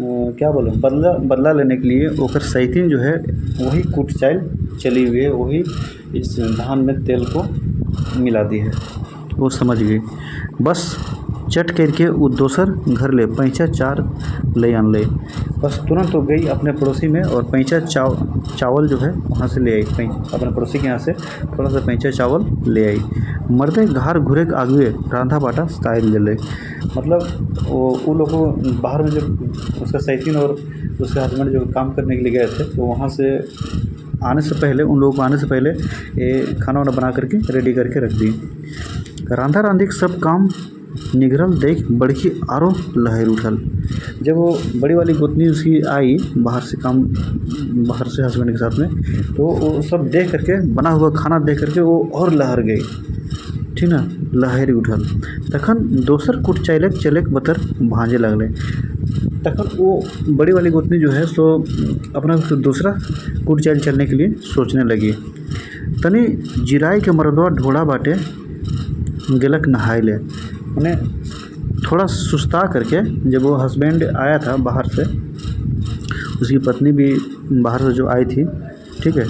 क्या बोले बदला लेने के लिए ओकर सैथिन जो है वही कुट चाइल चली हुई है, वही इस धान में तेल को मिला दी है। वो समझ गई। बस चट करके वो दोसर घर ले पैंचा चार ले आन ले। बस तुरंत वो गई अपने पड़ोसी में और पैंचा चावल जो है वहाँ से ले आई, अपने पड़ोसी के यहाँ से थोड़ा सा पैंचा चावल ले आई। मर्दे घर घुरे के आगे रांधा बाटा स्टाइल ले ले। मतलब वो लोग को बाहर में जब उसका सैतीन और उसके हस्बैंड जो काम करने के लिए गए थे तो वहाँ से आने से पहले, उन लोगों को आने से पहले ये खाना वाना बना करके रेडी करके रख दी। रांधा रांधी के सब काम निगरल देख बड़की आरो लहर उठल। जब वो बड़ी वाली गोतनी उसकी आई बाहर से हस्बैंड के साथ में, तो वो सब देख करके, बना हुआ खाना देख करके वो और लहर गई, ठीक ना, लहरी उठल। तखन दोसर कुट चलक बतर भांजे लगले। तखन वो बड़ी वाली गोतनी जो है सो अपना दूसरा कुट चलने के लिए सोचने लगी। तनी जिराई के मर्दवा ढोड़ा बाटे गेलक नहाए ले। उन्हें थोड़ा सुस्ता करके, जब वो हस्बैंड आया था बाहर से, उसकी पत्नी भी बाहर से जो आई थी, ठीक है,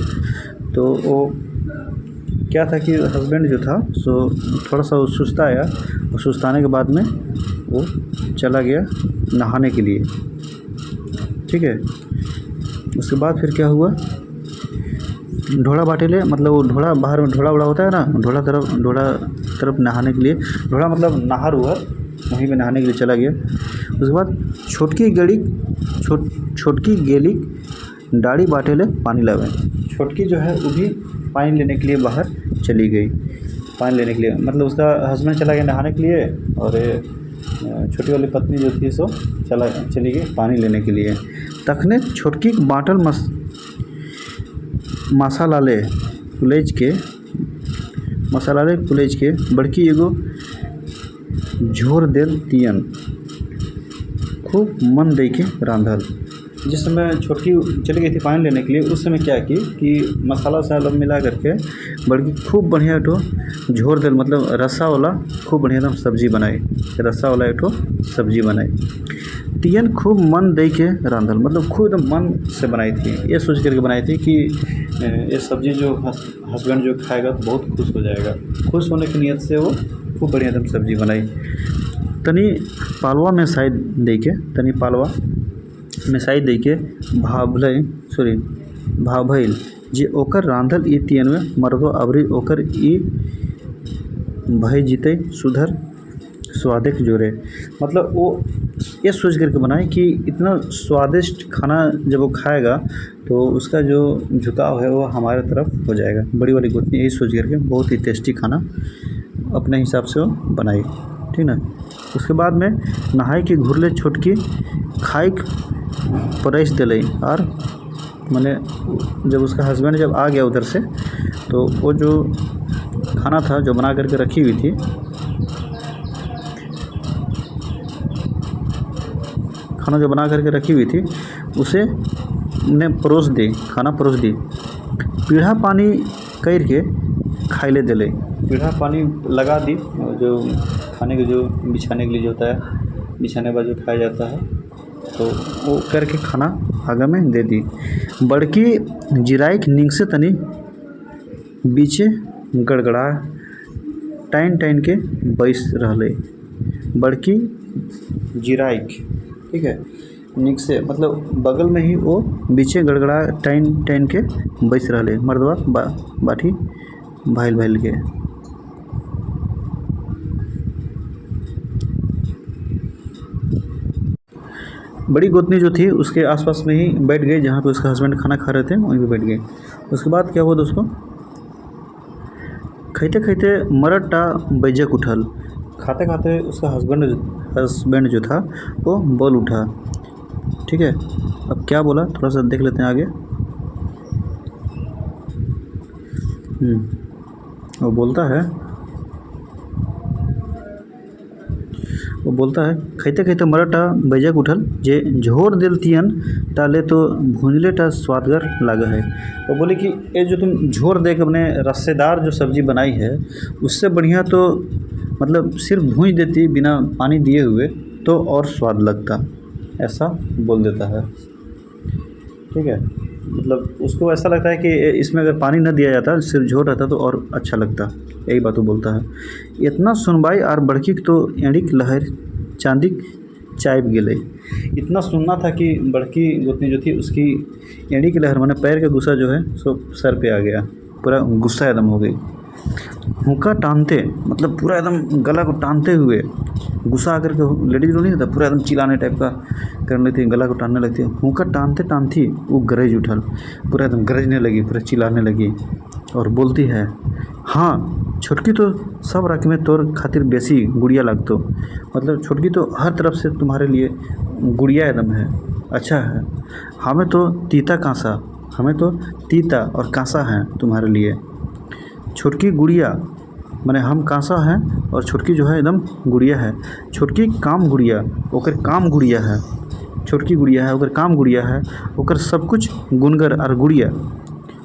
तो वो क्या था कि हस्बैंड जो था सो थोड़ा सा सुस्ताया और सुस्ताने के बाद में वो चला गया नहाने के लिए, ठीक है। उसके बाद फिर क्या हुआ, ढोड़ा बाटे ले, मतलब वो ढोड़ा बाहर में ढोड़ा होता है ना, ढोड़ा तरफ नहाने के लिए, ढोड़ा मतलब नहर हुआ, वहीं पे नहाने के लिए चला गया। उसके बाद छोटकी गेली डाड़ी बाटे ले पानी लावे। छोटकी जो है वो भी पानी लेने के लिए बाहर चली गई, पानी लेने के लिए, मतलब उसका हस्बैंड चला गया नहाने के लिए और छोटी वाली पत्नी जो थी सो चली गई पानी लेने के लिए। तखने छोटकी बाटल मसाला ले कुलेज के बड़की एगो झोर देल तियन खूब मन दे के रांधल। जिस समय छोटकी चली गई थी पानी लेने के लिए, उस समय क्या की कि मसाला वसाला मिला करके बड़की खूब बढ़िया एक झोर देल, मतलब रस्सा वाला खूब बढ़िया एकदम सब्जी बनाई, रस्सा वाला एक सब्जी बनाई। तियन खूब मन दे के रांधल, मतलब खूब एकदम मन से बनाई थी, ये सोच करके बनाई थी कि ये सब्जी जो हस्बैंड जो खाएगा तो बहुत खुश हो जाएगा। खुश होने की नीयत से वो खूब बढ़िया एकदम सब्जी बनाई। तनी पालवा में साइड दे के भाव भइल जे ओकर रांधल ई तियन में मर्दो अबरी ओकर ई भय जीते सुधर स्वादिक जोरे। मतलब वो ये सोच करके बनाए कि इतना स्वादिष्ट खाना जब वो खाएगा तो उसका जो झुकाव है वो हमारे तरफ हो जाएगा। बड़ी वाली गोतनी यही सोच करके बहुत ही टेस्टी खाना अपने हिसाब से वो बनाई, ठीक ना। उसके बाद में नहाई के घुरले छोटकी खाई परेस दिले। और मैंने जब उसका हस्बैंड जब आ गया उधर से, तो वो जो खाना था जो बना करके रखी हुई थी, उसे ने खाना परोस दी। पीढ़ा पानी करके खाइले दिले। पीढ़ा पानी लगा दी, जो खाने के जो बिछाने के लिए जो होता है, बिछाने के बाद जो खाया जाता है, तो वो करके खाना आगे में दे दी। बड़की जिराई नींग से तनी बीचे गड़गड़ा टाइन के बैस रहले। बड़की जिराई, ठीक है, नीक से मतलब बगल में ही वो बीचे गड़गड़ा टाइन के बैस रहले। मर्दवा बाठी भाइल के। बड़ी गोतनी जो थी उसके आसपास में ही बैठ गई, जहाँ पे उसका हस्बैंड खाना खा रहे थे वहीं पे बैठ गए। उसके बाद क्या हुआ दोस्तों, खाते खाते मरटा बैजक उठल। खाते खाते उसका हस्बैंड जो था वो बोल उठा, ठीक है। अब क्या बोला थोड़ा सा देख लेते हैं आगे। वो बोलता है खाते खाते मरटा बैजक उठल जे झोर दिल तियन टाले तो भूंजले टा स्वादगर लागे है। वो बोले कि ये जो तुम झोर दे के अपने रस्सेदार जो सब्ज़ी बनाई है, उससे बढ़िया तो मतलब सिर्फ भूंज देती बिना पानी दिए हुए तो और स्वाद लगता, ऐसा बोल देता है, ठीक है। मतलब उसको ऐसा लगता है कि इसमें अगर पानी न दिया जाता, सिर्फ झोल रहता तो और अच्छा लगता। यही बात वो बोलता है। इतना सुनबाई आर बड़की तो एड़िक लहर चांदी चाइप गेले। इतना सुनना था कि बड़की गोतनी जो थी उसकी एड़ी की लहर, माने पैर का गुस्सा जो है सो सर पे आ गया, पूरा गुस्सा एकदम हो गई। हुक्का टानते मतलब पूरा एकदम गला को टानते हुए, गुस्सा आकर के लेडीज लोग नहीं होता पूरा एकदम चिल्लाने टाइप का करने लगती, गला को टानने लगती है। हुक्का टानते टानती वो गरज उठल, पूरा एकदम गरजने लगी, पूरा चिल्लाने लगी और बोलती है, हाँ छोटकी तो सब रख में तोर खातिर बेसी गुड़िया लगतो। मतलब छोटकी तो हर तरफ से तुम्हारे लिए गुड़िया एकदम है, अच्छा है। हमें तो तीता कांसा, हमें तो तीता और कांसा है तुम्हारे लिए। छोटकी गुड़िया माने हम कांसा हैं और छोटकी जो है एकदम गुड़िया है। छोटकी काम गुड़िया ओकर काम गुड़िया है, छोटकी गुड़िया है ओकर काम गुड़िया है, ओकर सब कुछ गुनगर और गुड़िया।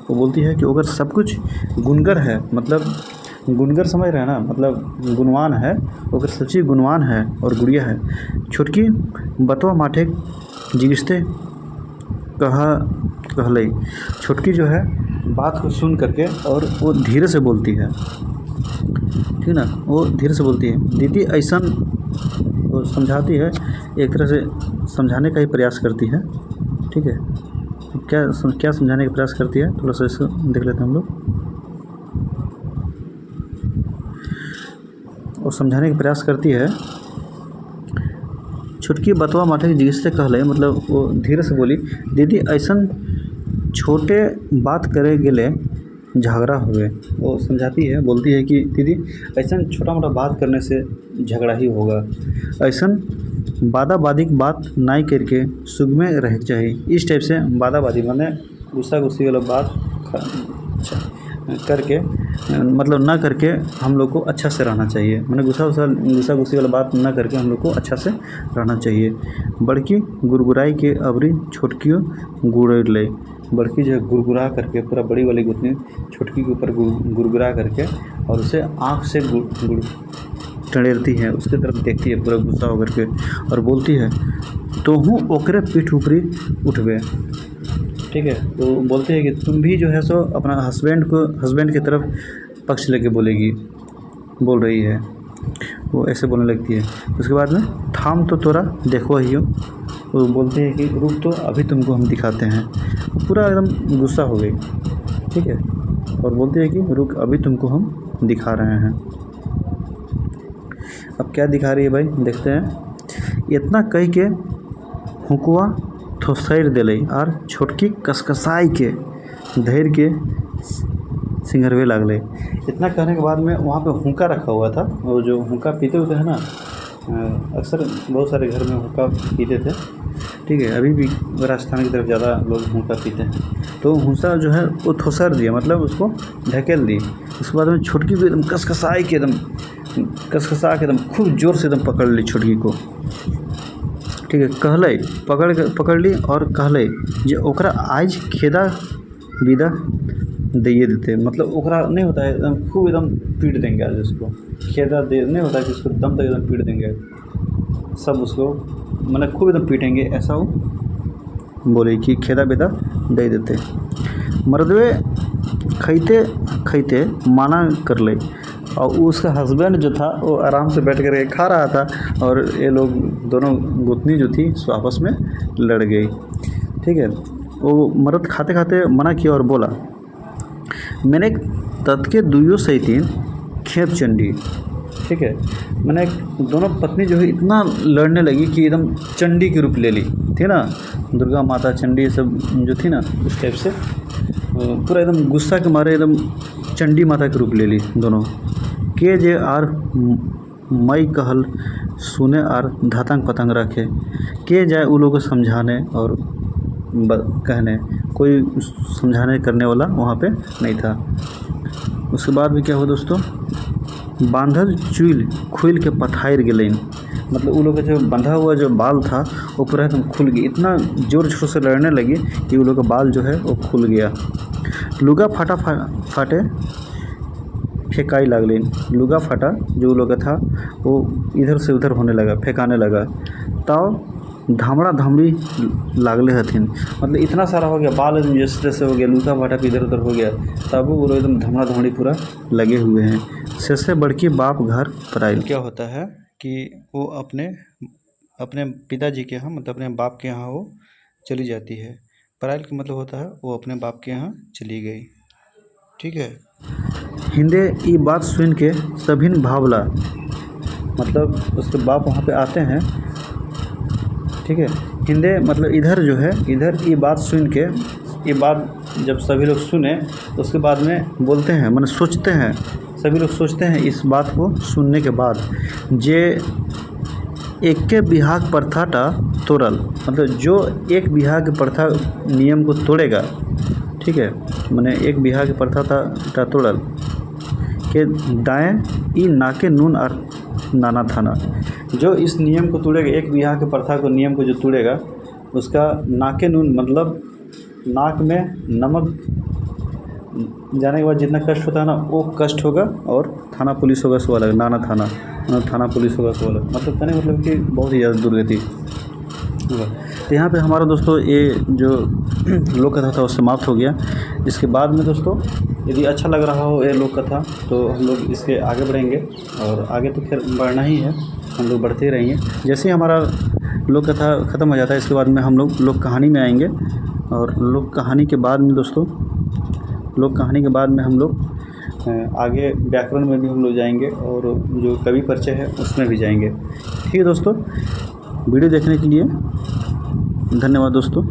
वो बोलती है कि ओकर सब कुछ गुनगर है, मतलब गुनगर समझ रहे हैं ना, मतलब गुणवान है, ओकर सब चीज़ गुणवान है और गुड़िया है। छोटकी बतवा माठे जिगिस्ते कहलई। छोटकी जो है बात को सुन करके और वो धीरे से बोलती है, ठीक ना, वो धीरे से बोलती है, दीदी ऐसा वो समझाती है, एक तरह से समझाने का ही प्रयास करती है, ठीक है। क्या समझाने का प्रयास करती है, थोड़ा सा इसको देख लेते हैं हम लोग। और समझाने का प्रयास करती है, छुटकी बतवा माथे के जिगस से कहले, मतलब वो धीरे से बोली, दीदी ऐसा छोटे बात करे गेले झगड़ा हुए। वो समझाती है, बोलती है कि दीदी ऐसा छोटा मोटा बात करने से झगड़ा ही होगा, ऐसा बादा-बादी की बात नहीं करके सुख में रह चाहिए। इस टाइप से बादा-बादी माने गुस्सा गुस्सी वाला बात करके मतलब ना करके हम लोग को अच्छा से रहना चाहिए, मैंने गुस्सा गुस्सी वाला बात ना करके हम लोग को अच्छा से रहना चाहिए। बड़की गुरगुराई के अबरी छोटकियों गुड़ ले। बड़की जो है गुरगुरा करके, पूरा बड़ी वाली गुतनी छोटकी के ऊपर गुरगुरा करके और उसे आँख से गुड़ टड़ेरती है, उसकी तरफ देखती है पूरा गुस्सा होकर के और बोलती है, तो हूँ ओकरे पीठ ऊपरी उठबे, ठीक है। तो बोलते हैं कि तुम भी जो है सो अपना हस्बैंड की तरफ पक्ष लेके बोल रही है, वो ऐसे बोलने लगती है। उसके बाद में थाम तो तोरा देखो ही हो, वो बोलते हैं कि रुक तो अभी तुमको हम दिखाते हैं। पूरा एकदम गुस्सा हो गई, ठीक है, और बोलते हैं कि रुक अभी तुमको हम दिखा रहे हैं। अब क्या दिखा रही है भाई, देखते हैं। इतना कह के हुकुआ थोसैर दिले और छोटकी कसकसाई के धैर्य के सिंगरवे लागले। इतना कहने के बाद में वहाँ पे हुक्का रखा हुआ था, वो जो हुक्का पीते होते हैं ना, अक्सर बहुत सारे घर में हुक्का पीते थे, ठीक है। अभी भी राजस्थान की तरफ ज़्यादा लोग हुक्का पीते हैं। तो हुंसा जो है वो थोसर दिया, मतलब उसको ढकेल दी। उसके बाद में छोटकी को एकदम कसकसा के एकदम खूब जोर से एकदम पकड़ ली छोटकी को, ठीक है। कहले पकड़ ली और कहले जे ओकरा आज खेदा विदा दिए देते, मतलब ओकरा नहीं होता है एकदम खूब एकदम पीट देंगे आज उसको, खेदा दे नहीं होता है कि उसको दम तक एकदम पीट देंगे सब, उसको मतलब खूब एकदम पीटेंगे, ऐसा वो बोले कि खेदा बेदा दे देते। मर्दवे खैते माना कर ले और उसका हस्बैंड जो था वो आराम से बैठ कर खा रहा था और ये लोग दोनों गुतनी जो थी सो आपस में लड़ गई, ठीक है। वो मर्द खाते खाते मना किया और बोला, मैंने तत्के दुइयों सैतीन खेप चंडी, ठीक है। मैंने दोनों पत्नी जो है इतना लड़ने लगी कि एकदम चंडी के रूप ले ली थी ना, दुर्गा माता चंडी सब जो थी ना, उस टाइप से पूरा एकदम गुस्सा के मारे एकदम चंडी माता के रूप ले ली दोनों। के जे आर मई कहल सुने आर धातंग पतंग रखे, के जाए उन लोगों को समझाने और कहने, कोई समझाने करने वाला वहाँ पे नहीं था। उसके बाद भी क्या हुआ दोस्तों, बांधल चुइल खुल के पथायर गेलिन, मतलब उन लोग का जो बंधा हुआ जो बाल था वो पूरा एकदम खुल गया, इतना जोर शोर से लड़ने लगी कि उन लोग का बाल जो है वो खुल गया। लुगा फाटे फेंकाई लागलिन, लुगा फाटा जो उन लोग का था वो इधर से उधर होने लगा, फेंकाने लगा। ताव धामड़ा धामड़ी लागले हथिन, मतलब इतना सारा हो गया, बाल जैसे जैसे हो गया, लूका भाटा इधर उधर हो गया, तब वो लोग एकदम धामड़ा धामड़ी पूरा लगे हुए हैं। से बड़की बाप घर पराई। क्या होता है कि वो अपने अपने पिताजी के यहाँ, मतलब अपने बाप के यहाँ वो चली जाती है। पराइल का मतलब होता है वो अपने बाप के यहाँ चली गई। ठीक है। हिंदे ये बात सुन के सभिन भावला, मतलब उसके बाप वहाँ पे आते हैं। ठीक है। हिंदे मतलब इधर जो है, इधर ये बात सुन के, ये बात जब सभी लोग सुने तो उसके बाद में बोलते हैं, मतलब सोचते हैं, सभी लोग सोचते हैं इस बात को सुनने के बाद, जे एक के बिहार प्रथा टा तोड़ल, मतलब जो एक बिहार के प्रथा नियम को तोड़ेगा। ठीक है। मैंने एक बिहार के प्रथा टा तोड़ल के दाएँ ई नाके नून और नाना थाना, जो इस नियम को तोड़ेगा, एक बिहार के प्रथा को नियम को जो तोड़ेगा, उसका नाके नून मतलब नाक में नमक जाने के बाद जितना कष्ट होता है ना, वो कष्ट होगा, और थाना पुलिस होगा सो अलग, नाना थाना मतलब थाना पुलिस होगा सो अलग, मतलब कहने मतलब कि बहुत ही ज़्यादा दुर्गति होगा। तो यहाँ पे हमारा दोस्तों ये जो लोक कथा था वो समाप्त हो गया। इसके बाद में दोस्तों यदि अच्छा लग रहा हो ये लोक कथा तो हम लोग इसके आगे बढ़ेंगे, और आगे तो खैर बढ़ना ही है, हम लोग बढ़ते ही रहेंगे। जैसे ही हमारा लोक कथा ख़त्म हो जाता है, इसके बाद में हम लोग लोक कहानी में आएंगे, और लोक कहानी के बाद में दोस्तों, लोक कहानी के बाद में हम लोग आगे व्याकरण में भी हम लोग जाएंगे, और जो कवि परिचय है उसमें भी जाएंगे। ठीक है दोस्तों, वीडियो देखने के लिए धन्यवाद दोस्तों।